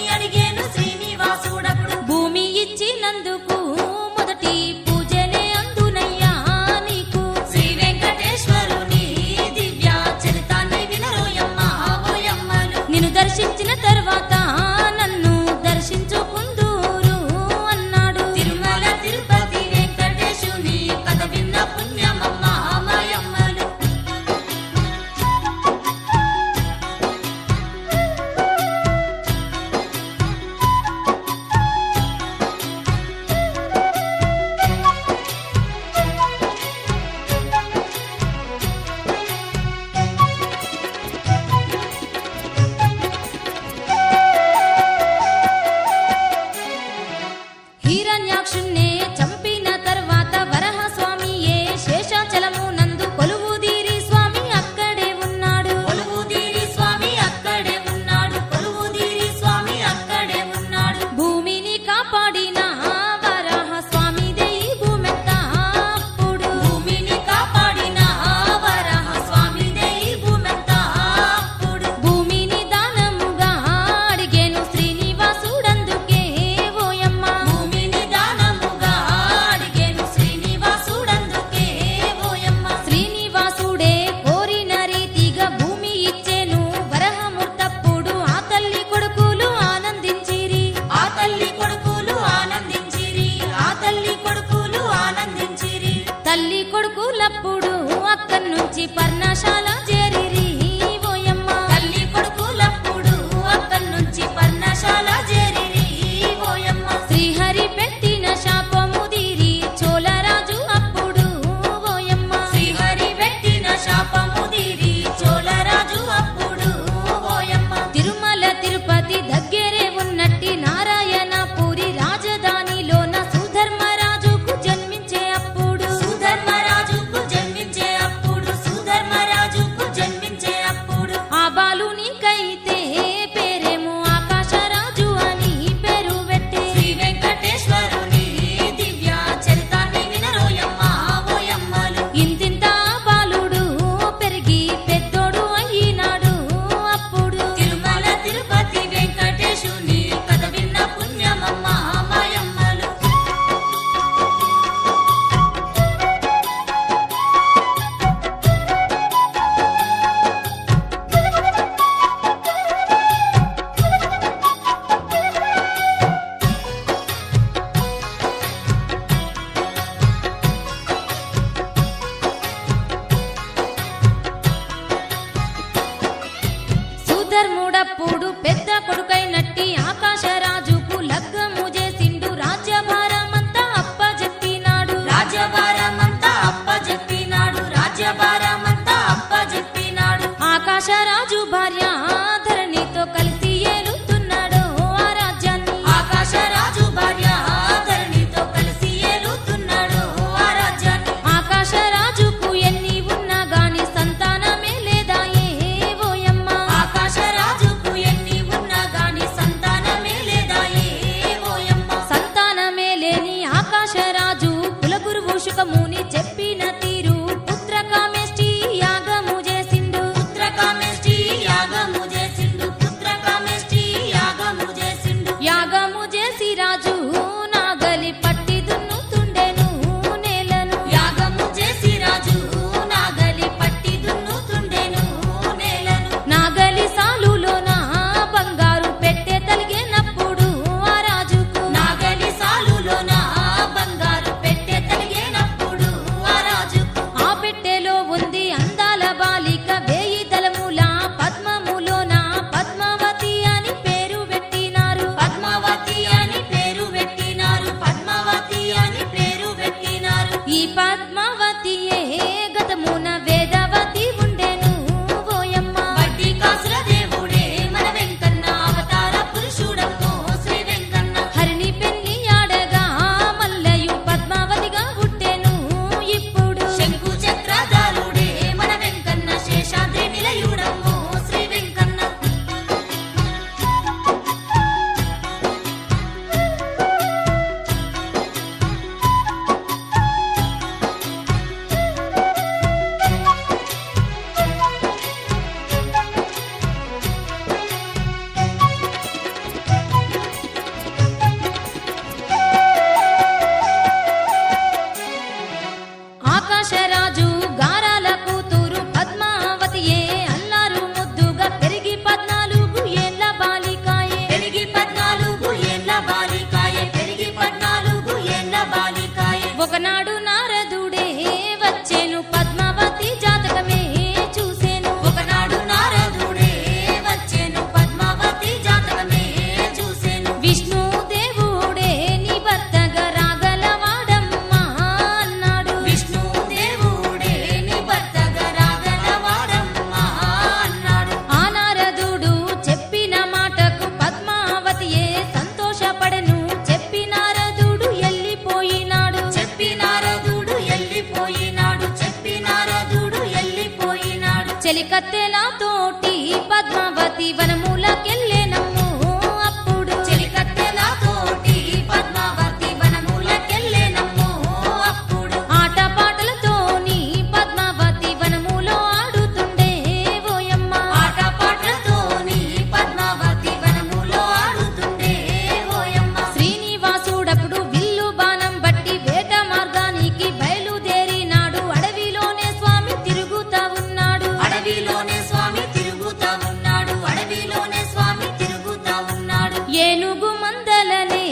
Speaker 1: ఏనుగు మందలనే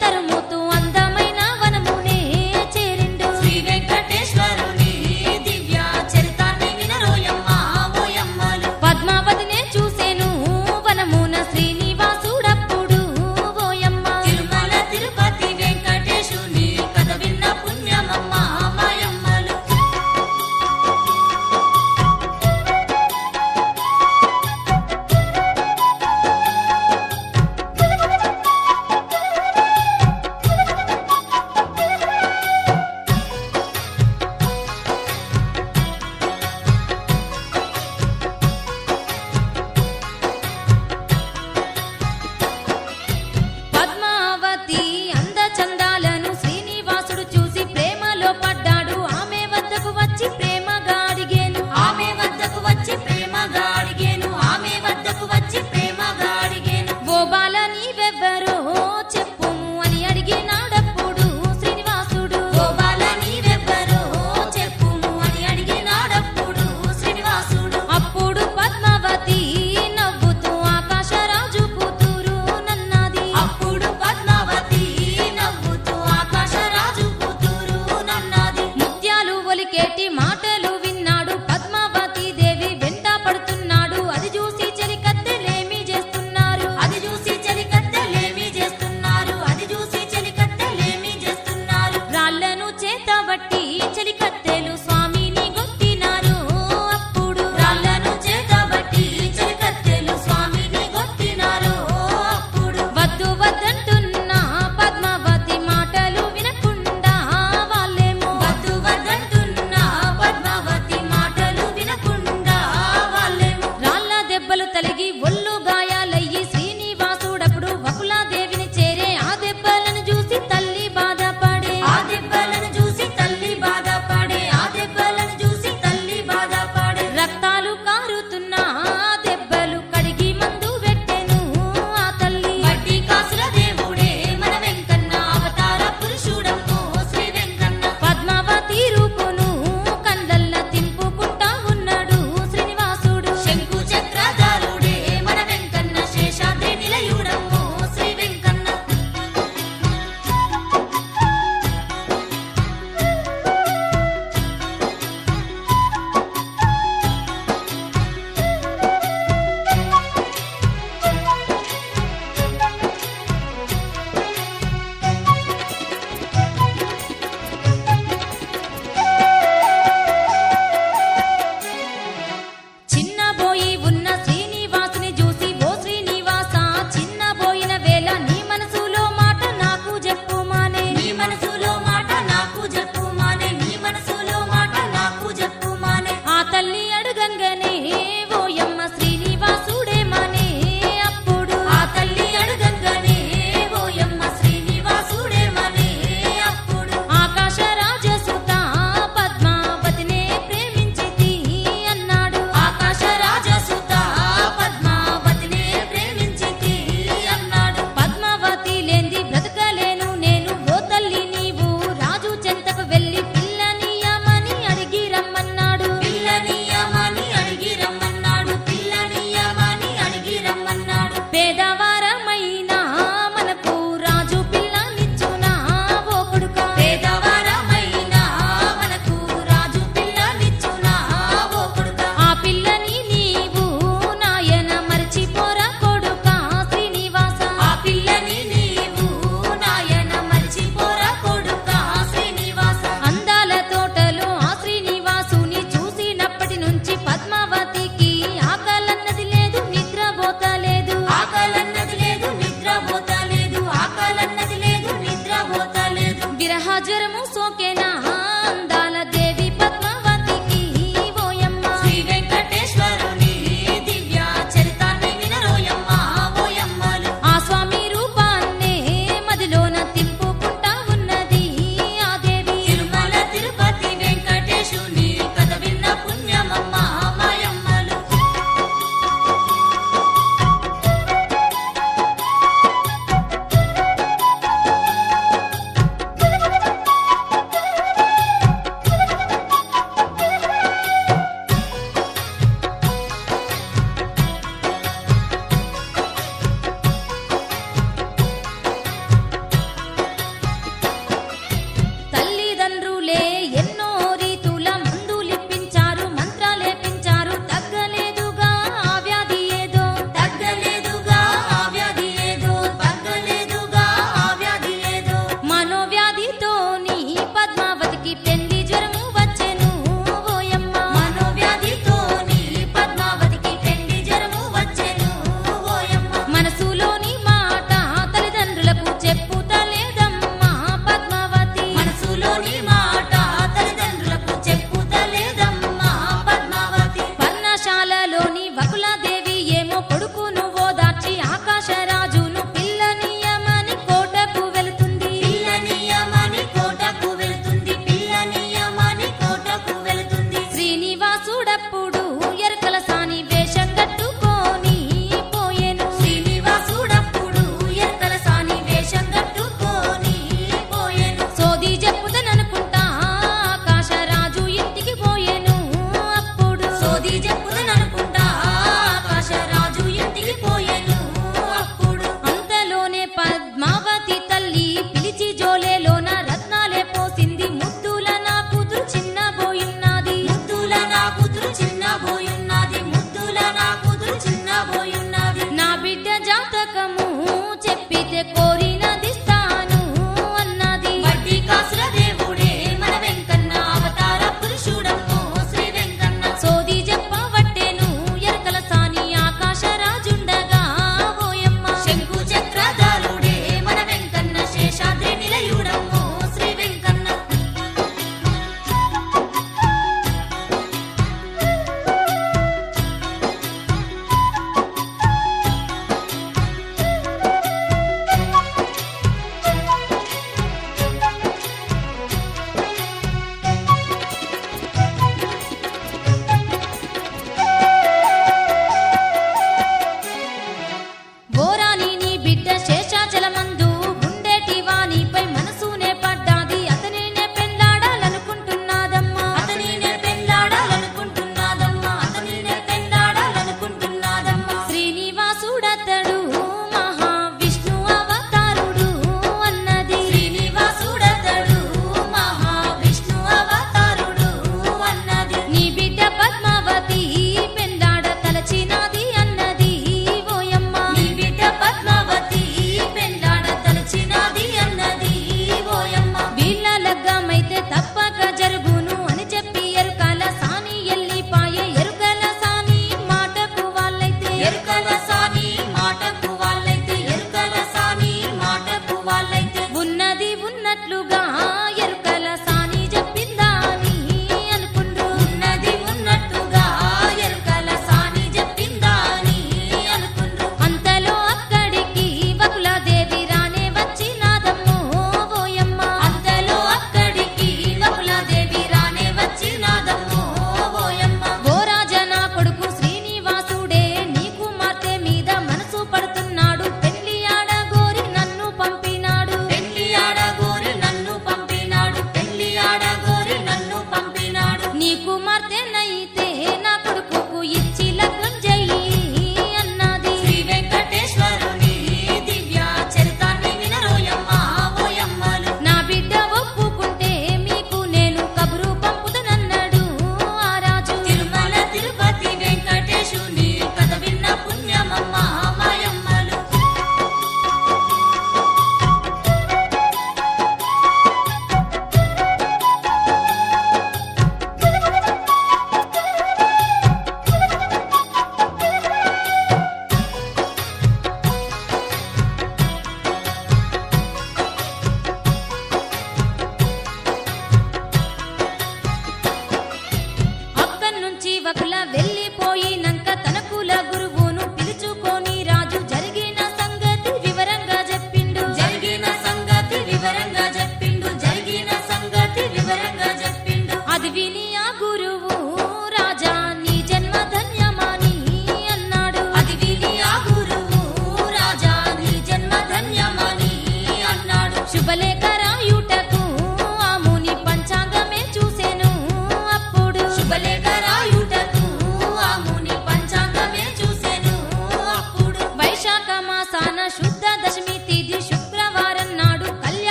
Speaker 1: తరుముతూ అందమైన వనమునే చేరిండు.
Speaker 2: శ్రీ వెంకటేశ్వరుని దివ్య చరితాన్ని వినరోయమ్మ ఓయమ్మలు.
Speaker 1: పద్మావతినే చూసెను వనమున శ్రీనివాసుడప్పుడు ఓయమ్మ.
Speaker 2: తిరుమల తిరుపతి వెంకటేశుని కథ విన్న పుణ్యమమ్మ మాయమ్మలు.
Speaker 1: పద్మావతి అందచందాలను శ్రీనివాసుడు చూసి ప్రేమలో పడ్డాడు. ఆమె వద్దకు వచ్చి ప్రేమగా అడిగేను.
Speaker 2: ఆమె వద్దకు వచ్చి ప్రేమగా అడిగేను. ఆమె వద్దకు వచ్చి ప్రేమగా అడిగేను.
Speaker 1: ఓ బాల నీవెవ్వరో చెప్పుము అని అడిగినాడప్పుడు శ్రీనివాసుడు.
Speaker 2: గోపాల నీవెవ్వరో చెప్పుము అని అడిగినాడప్పుడు శ్రీనివాసుడు.
Speaker 1: అప్పుడు పద్మావతి నవ్వుతూ ఆకాశరాజు కూతురు నన్నది.
Speaker 2: అప్పుడు పద్మావతి నవ్వుతూ ఆకాశరాజు కూతురు నన్నది.
Speaker 1: ముత్యాలు ఒలికేటి మాటలు విన్నాడు. పద్మావతి దేవి వెంట పడుతున్నాడు. అది చూసి చెలికత్తెలేమి చేస్తున్నారు.
Speaker 2: అది చూసి చెలికత్తెలేమి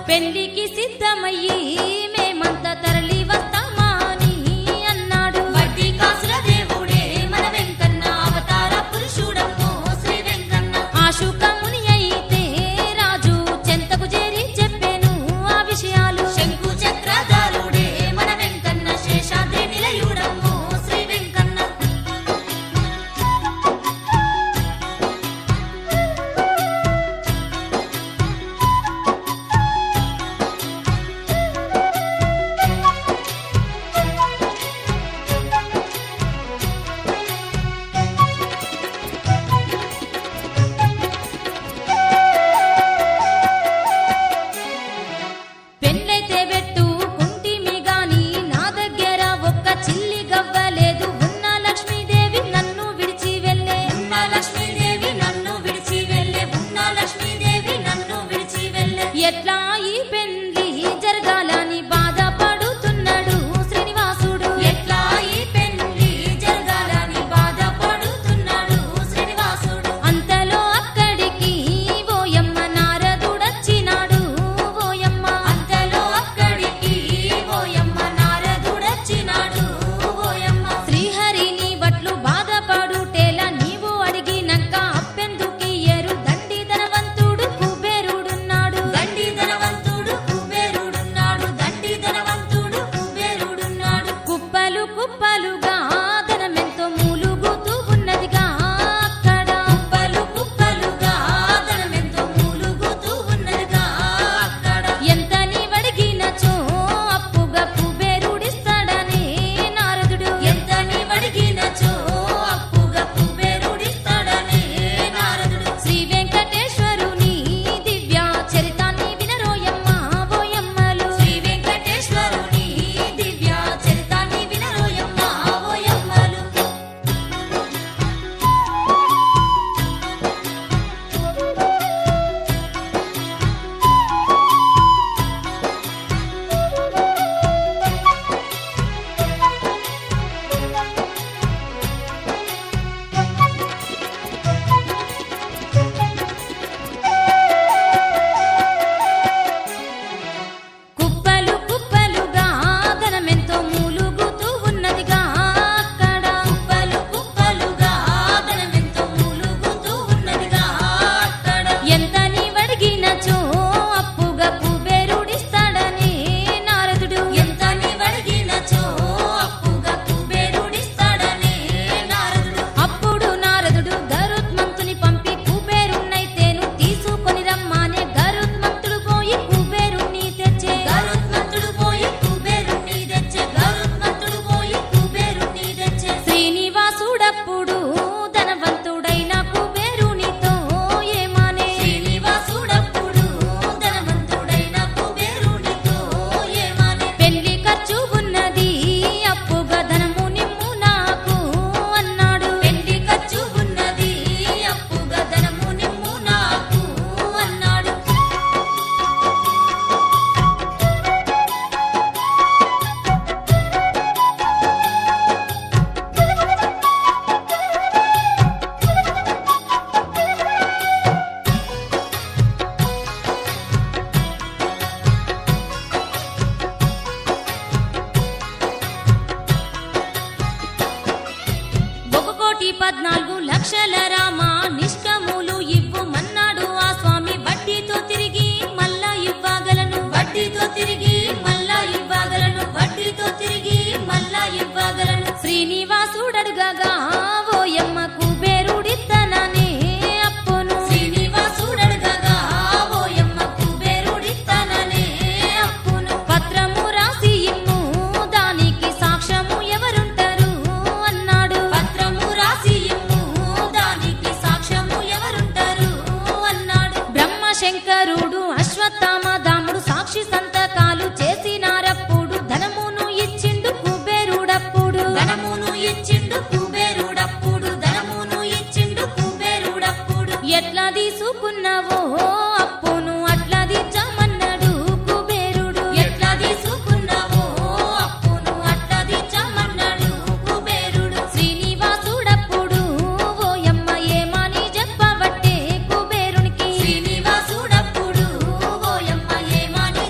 Speaker 1: పెళ్లికి సిద్ధమయ్యి మేమంతా తరలి వస్తామా అని అన్నాడు.
Speaker 2: వడ్డీ కాసుల దేవుడే మన వెంకన్న అవతార పురుషుడమ్మో శ్రీ వెంకన్న.
Speaker 1: ఆశుకముని అయితే రాజు చెంతకు చేరి చెప్పాను ఆ విషయాలు.
Speaker 2: శంకు చక్రధారుడే మన వెంకన్న శేషాద్రి నిలయుడమ్మో శ్రీ వెంకన్న.
Speaker 1: పెళ్ళైతే పెట్టుకుంటిమి గాని నా దగ్గర ఒక్క చిల్లి గవ్వలేదు. ఉన్న లక్ష్మీదేవి నన్ను విడిచి వెళ్ళే.
Speaker 2: ఉన్న లక్ష్మీదేవి నన్ను విడిచి వెళ్ళే. ఉన్న లక్ష్మీదేవి నన్ను విడిచి వెళ్ళే.
Speaker 1: ఎట్లా ఈ పెళ్లి జరగాలని బాధపడుతున్నాడు శ్రీనివాసుడు.
Speaker 2: ఎట్లా ఈ పెళ్లి జరగాలని బాధపడుతున్నాడు శ్రీనివాసుడు.
Speaker 1: అంతలో అక్కడికి ఓయమ్మ నారదుడొచ్చినాడు. ఓయమ్మ
Speaker 2: అంతలో అక్కడికి ఓయమ్మ నారదుడొచ్చినాడు. ఓయమ్మ
Speaker 1: శ్రీహరిని బట్లు బాధపడుటేలా నీవు అడిగినక్క అప్పెందుకియ్యరు. దండి ధనవంతుడు కుబేరుడున్నాడు.
Speaker 2: దండి ధనవంతుడు కుబేరుడున్నాడు. దండి ధనవంతుడు కుబేరుడున్నాడు.
Speaker 1: కుప్పలు కుప్పలుగా ధనమెంతో మూలుగుతూ ఉన్నదిగా అక్కడ.
Speaker 2: కుప్పలు కుప్పలుగా ధనమెంతో మూలుగుతూ ఉన్నదిగా అక్కడ.
Speaker 1: ఎంత నీవడిగినచో అప్పుగా కుబేరుడిస్తాడనే నారదుడు.
Speaker 2: ఎంత నీవడిగినచో అప్పుగా కుబేరుడిస్తాడనే నారదుడు.
Speaker 1: శ్రీ వెంకటేశ్వరుని దివ్య చరితాన్ని వినరోయమ్మ ఓయమ్మలు.
Speaker 2: శ్రీ వెంకటేశ్వరుని దివ్య చరితాన్ని వినరోయమ్మ ఓయమ్మలు.
Speaker 1: కుప్పలు కుప్పలుగా ధనమెంతో మూలుగుతూ ఉన్నదిగా అక్కడ.
Speaker 2: కుప్పలు కుప్పలుగా ధనమెంతో మూలుగుతూ ఉన్నదిగా అక్కడ.
Speaker 1: ఎంత నీవడిగినచో అప్పుగా కుబేరుడిస్తాడనే నారదుడు.
Speaker 2: ఎంత నీవడిగినచో అప్పుగా కుబేరుడిస్తాడనే నారదుడు.
Speaker 1: అప్పుడు నారదుడు గరుత్మంతుని పంపి కుబేరున్నైతేను తీసుకొని రమ్మానే. గరుత్మంతుడు పోయి కుబేరుణ్ణి తెచ్చే.
Speaker 2: గరుత్మంతుడు పోయి కుబేరుణ్ణి తెచ్చే. గరుత్మంతుడు పోయి కుబేరుణ్ణి తెచ్చే.
Speaker 1: శ్రీనివాసుడప్పుడు ధనవంతుడైన కుబేరునితో ఏమానే.
Speaker 2: శ్రీనివాసుడప్పుడు ధనవంతుడైన కుబేరునితో ఏమానే.
Speaker 1: పెళ్లి ఖర్చు ఉన్నది అప్పుగా ధనము నిమ్ము నాకు అన్నాడు.
Speaker 2: పెళ్లి ఖర్చు ఉన్నది అప్పుగా ధనము నిమ్ము నాకు అన్నాడు.
Speaker 1: ఒక 1,14,00,000 రామా నిష్కములు ఇవ్వుమన్నాడు ఆ స్వామి. వడ్డీతో తిరిగి మళ్ళా ఇవ్వగలను.
Speaker 2: వడ్డీతో తిరిగి మళ్ళా ఇవ్వగలను. వడ్డీతో తిరిగి మళ్ళా ఇవ్వగలను.
Speaker 1: శ్రీనివాసుడడుగగా ఓయమ్మ కుబేరుడిత్తననే అప్పును.
Speaker 2: శ్రీనివాసుడడుగగా ఓయమ్మ కుబేరుడిస్తాననే అప్పును.
Speaker 1: పత్రము రాసి ఇమ్ము దానికి సాక్ష్యము ఎవరుంటారు అన్నాడు.
Speaker 2: పత్రము రాసి ఇమ్ము దానికి సాక్ష్యము ఎవరుంటారు అన్నాడు.
Speaker 1: బ్రహ్మశంకరుడు అశ్వత్థామ దాముడు సాక్షి సంతకాలు చేసినారప్పుడు ధనమును ఇచ్చిండు కుబేరుడప్పుడు.
Speaker 2: ధనమును ఇచ్చిండు కుబేరుడప్పుడు. ధనమును ఇచ్చిండు కుబేరుడప్పుడు.
Speaker 1: ఎట్లా తీసుకున్నావో అప్పును అట్లా దిచ్చమన్నాడు కుబేరుడు.
Speaker 2: ఎట్లా తీసుకున్నావో అప్పును అట్లా దిచ్చమన్నాడు కుబేరుడు.
Speaker 1: శ్రీనివాసుడప్పుడు ఓయమ్మ ఏమని చెప్పబట్టే కుబేరునికి.
Speaker 2: శ్రీనివాసుడప్పుడు ఓయమ్మ ఏమని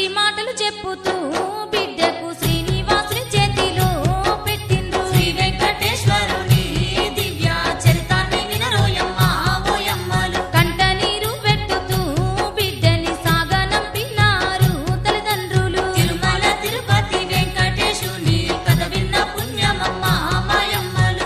Speaker 1: మంచి మాటలు చెప్పుతూ బిడ్డకు శ్రీనివాసుని చేతిలో పెట్టిండ్రు.
Speaker 2: శ్రీ వెంకటేశ్వరుని దివ్య చరితాన్ని వినరోయమ్మ ఓయమ్మలు.
Speaker 1: కంట నీరు పెట్టుతూ బిడ్డని సాగనంపినారు తల్లిదండ్రులు.
Speaker 2: తిరుమల తిరుపతి వెంకటేశుని కథ విన్న పుణ్యమమ్మ మాయమ్మలు.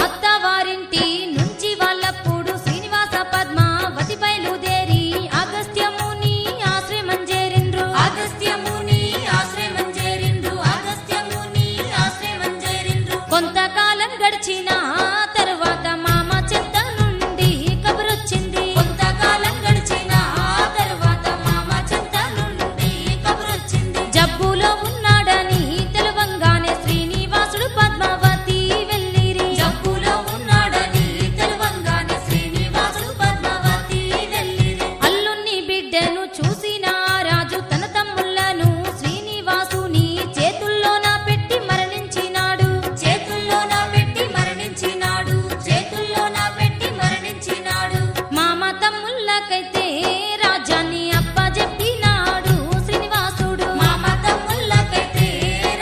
Speaker 1: అత్తవారింటి నుంచి వాళ్ళప్పుడు శ్రీనివాస పద్మావతి బయలుదేరి అగస్త్యముని ఆశ్రమం చేరిండ్రు.
Speaker 2: అగస్త్యముని ఆశ్రమం చేరిండ్రు. అగస్త్యముని ఆశ్రమం చేరిండ్రు.
Speaker 1: కొంతకాలం గడిచిన తరువాత మామ చెత్త నుండి కబురొచ్చింది.
Speaker 2: కొంతకాలం గడిచిన తరువాత మామ చెంత నుండి కబురొచ్చింది.
Speaker 1: జబ్బులో ఉన్నాడని తెలవంగానే శ్రీనివాసుడు పద్మావతి వెళ్ళిరి.
Speaker 2: జబ్బులో ఉన్నాడని తెలవంగానే శ్రీనివాసుడు పద్మావతి వెళ్ళిరి.
Speaker 1: అల్లుణ్ణి బిడ్డను చూసిన రాజు తన తమ్ముళ్లను శ్రీనివాసుని చేతుల్లోన పెట్టి మరణించినాడు.
Speaker 2: చేతుల్లోన పెట్టి మరణించినాడు. చేతుల్లోన పెట్టి మరణించినాడు.
Speaker 1: మామ తమ్ముళ్ళకైతే రాజ్యాన్ని అప్పజెప్పినాడు శ్రీనివాసుడు.
Speaker 2: మామ తమ్ముళ్ళకైతే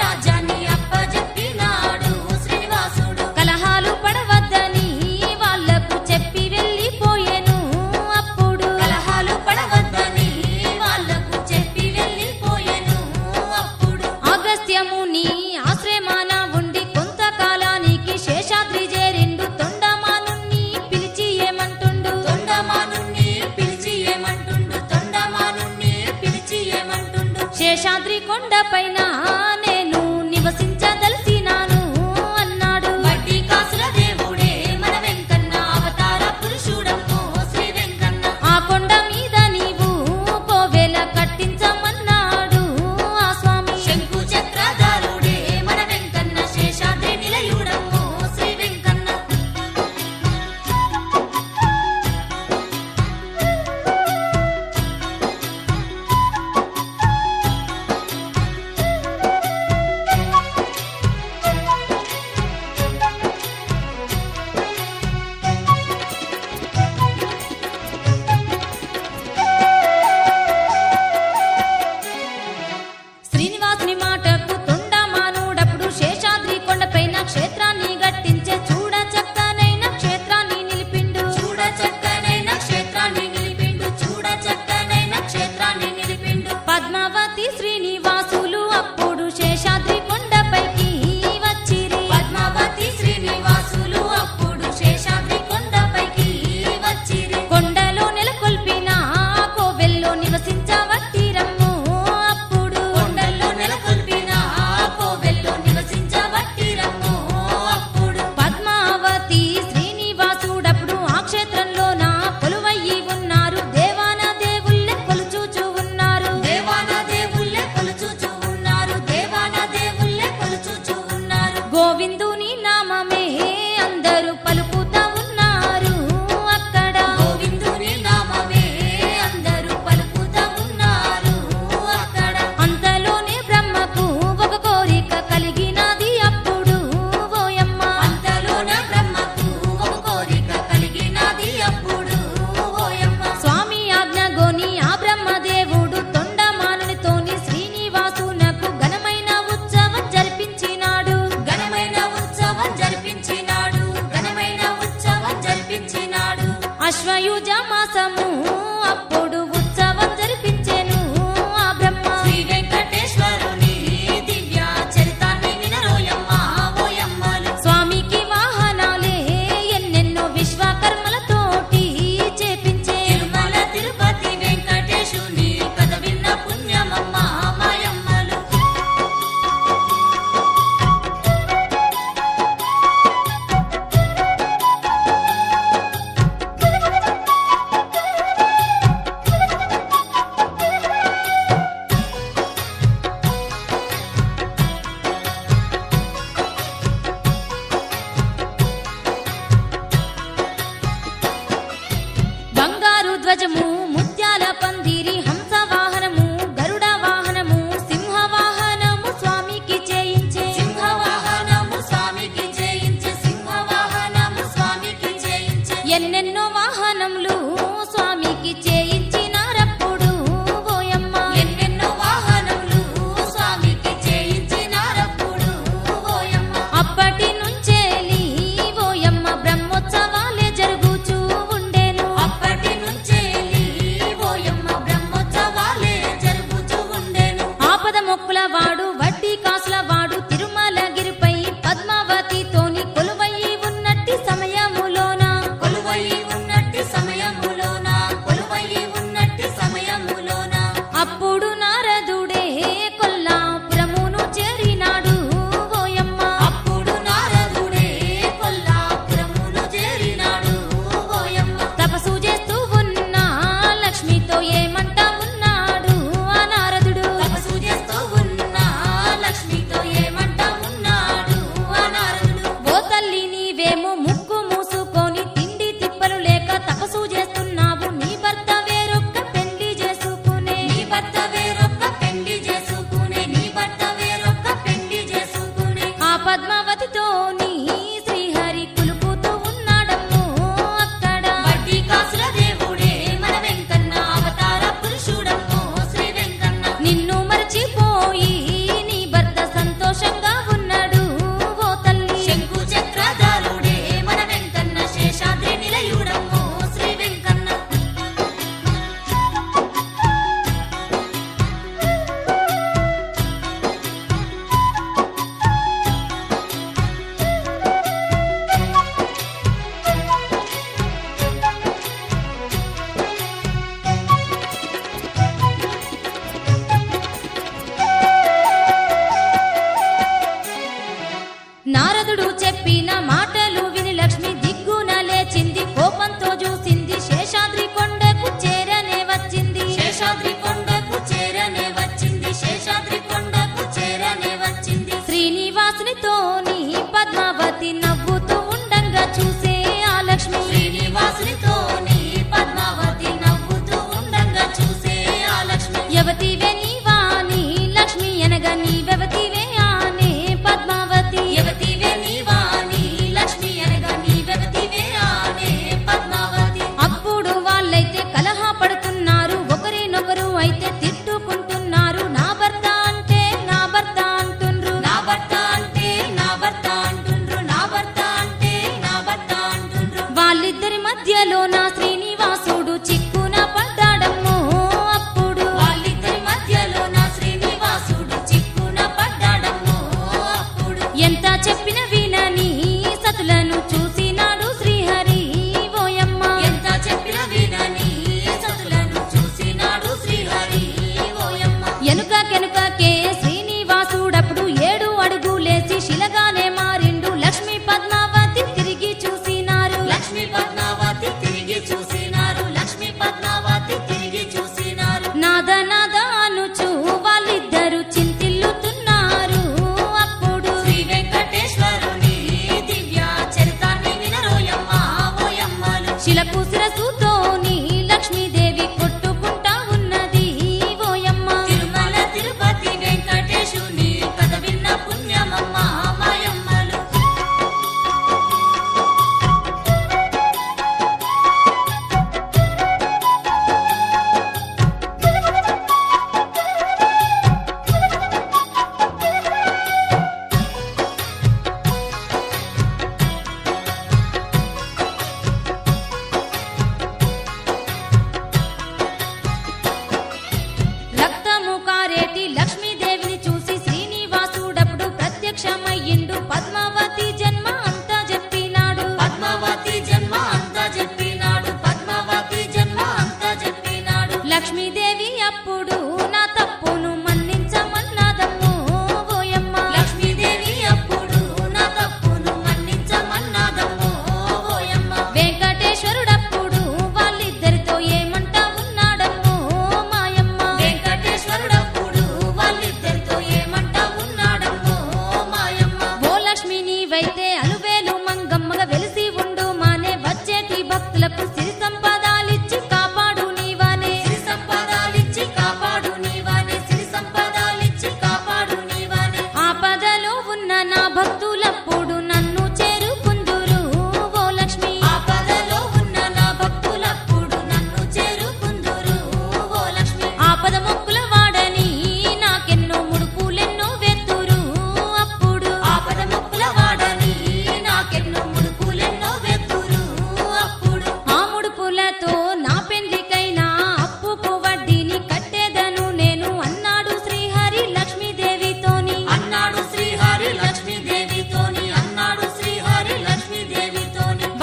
Speaker 2: రాజ్యాన్ని అప్పజెప్పినాడు శ్రీనివాసుడు.
Speaker 1: కలహాలు పడవద్దని వాళ్లకు చెప్పి వెళ్ళిపోయెను అప్పుడు.
Speaker 2: కలహాలు పడవద్దని వాళ్లకు చెప్పి వెళ్ళిపోయెను అప్పుడు.
Speaker 1: అగస్త్యముని ఆశ్రమాన ఉండి కొంతకాలానికి శేషాద్రి చేరిండు. తొండమానుణ్ణి పిలిచి ఏమంటుండు.
Speaker 2: తొండమానుణ్ణి పిలిచి ఏమంటుండు. తొండమానుణ్ణి పిలిచి ఏమంటుండు.
Speaker 1: శేషాద్రి కొండపైన నేను నివసించదలసినాను అన్నాడు.
Speaker 2: వడ్డీ కాసుల దేవుడే మన వెంకన్న అవతార పురుషుడమ్మో శ్రీ వెంకన్న.
Speaker 1: ఆ కొండ మీద నీవు కోవెల కట్టించమన్నాడు ఆ స్వామి.
Speaker 2: శంకు చక్రధారుడే మన వెంకన్న శేషాద్రి నిలయుడమ్మో శ్రీ వెంకన్న.
Speaker 1: శ్రీనివాసుని మాటకు తొండమానుడప్పుడు శేషాద్రి కొండపైన క్షేత్రాన్ని గట్టించే చూడ చక్కనైన క్షేత్రాన్ని నిలిపిండు.
Speaker 2: చూడ చక్కనైన క్షేత్రాన్ని నిలిపిండు. చూడ చక్కనైన క్షేత్రాన్ని నిలిపిండు.
Speaker 1: పద్మావతి శ్రీనివాసులు అప్పుడు శేషాద్రి కొండపైకి వచ్చిరి.
Speaker 2: పద్మావతి శ్రీనివాసులు అప్పుడు శేషాద్రి కొండపైకి వచ్చిరి.
Speaker 1: కొండలో నెలకొల్పిన కోవెల్లో నివసించవట్టిరమ్ము అప్పుడు.
Speaker 2: కొండల్లో నెలకొల్పిన కోవెల్లో నివసించవట్టిరమ్మో అప్పుడు.
Speaker 1: పద్మావతి శ్రీనివాసుడప్పుడు ఆ క్షేత్రంలోన కొలువయ్యి ఉన్నారు. దేవాన దేవుళ్ళే కొలుచూచు ఉన్నారు.
Speaker 2: దేవాన దేవుళ్ళే కొలుచూచు ఉన్నారు. దేవాన దేవుళ్ళే కొలుచూచు ఉన్నారు.
Speaker 1: గోవిందుని నామమే అందరూ పలుకుతా ఉన్నారు అక్కడ.
Speaker 2: గోవిందుని నామమే అందరూ పలుకుతా ఉన్నారు అక్కడ.
Speaker 1: అంతలోనే బ్రహ్మకు ఒక కోరిక కలిగినది అప్పుడు ఓయమ్మ.
Speaker 2: అంతలోన బ్రహ్మకు ఒక కోరిక కలిగినది అప్పుడు ఓయమ్మ.
Speaker 1: స్వామి ఆజ్ఞగోని ఆ బ్రహ్మదేవుడు తొండమానునితోని శ్రీనివాసునకు ఘనమైన ఉత్సవం జరిపించినాడు.
Speaker 2: ఘనమైన ఉత్సవం జరిపించినాడు. ఘనమైన ఉత్సవం జరిపించినాడు.
Speaker 1: అశ్వయుజ మాసము అప్పుడు ఉత్సవం జరిపించెను ఆ బ్రహ్మ.
Speaker 2: శ్రీ వెంకటేశ్వరుని దివ్య చరితాన్ని వినరోయమ్మ ఓయమ్మలు.
Speaker 1: స్వామికి వాహనాలే ఎన్నెన్నో విశ్వకర్మలతోటి చేపించే.
Speaker 2: తిరుమల తిరుపతి వెంకటేశుని కథ విన్న పుణ్యమమ్మ మాయమ్మలు.
Speaker 1: ఎన్నెన్నో వాహనములు స్వామికి చేయించినారప్పుడు ఓయమ్మ
Speaker 2: ఎన్నెన్నో వాహనములు స్వామికి చేయించినారప్పుడు ఓయమ్మ
Speaker 1: అప్పటి నుంచేలి ఓయమ్మ బ్రహ్మోత్సవాలే జరుగుచూ ఉండేను
Speaker 2: అప్పటి నుంచేలి ఓయమ్మ బ్రహ్మోత్సవాలే జరుగుతూ ఉండెను
Speaker 1: ఆపద మొక్కుల వాడు వడ్డీ కాసుల వాడు తిరుమలగిరిపై పద్మావతితోని కొలువై ఉన్నట్టి సమయములోన
Speaker 2: కొలువై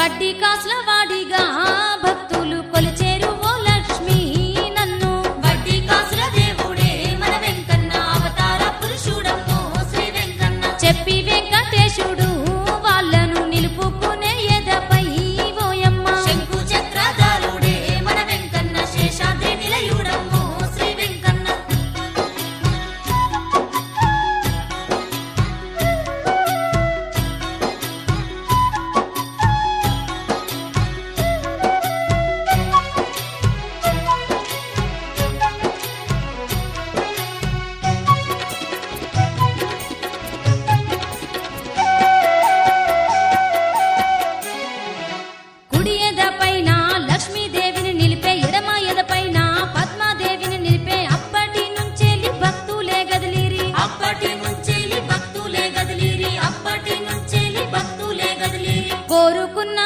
Speaker 1: వడ్డీ కాసుల వాడిగా భక్తులు కొలిచేరు ఓ లక్ష్మి నన్ను.
Speaker 2: వడ్డీ కాసుల దేవుడే మన వెంకన్న అవతార పురుషుడమ్మో శ్రీ వెంకన్న.
Speaker 1: చెప్పి వెంకటేశుడు వాళ్ళను నిలుపుకునే ఎదపై ఓయమ్మ.
Speaker 2: శంకు చక్రధారుడే మన వెంకన్న శేషాద్రి నిలయుడమ్మో శ్రీ వెంకన్న.
Speaker 1: కుడి ఎదపైన లక్ష్మీదేవిని నిలిపే, ఎడమ ఎదపైన పద్మాదేవిని నిలిపే. అప్పటి నుంచెల్లి భక్తులే గదిలిరి,
Speaker 2: అప్పటి నుంచెల్లి భక్తులే గదిలిరి, అప్పటి నుంచెల్లి భక్తులే గదిలిరి.
Speaker 1: కోరుకున్న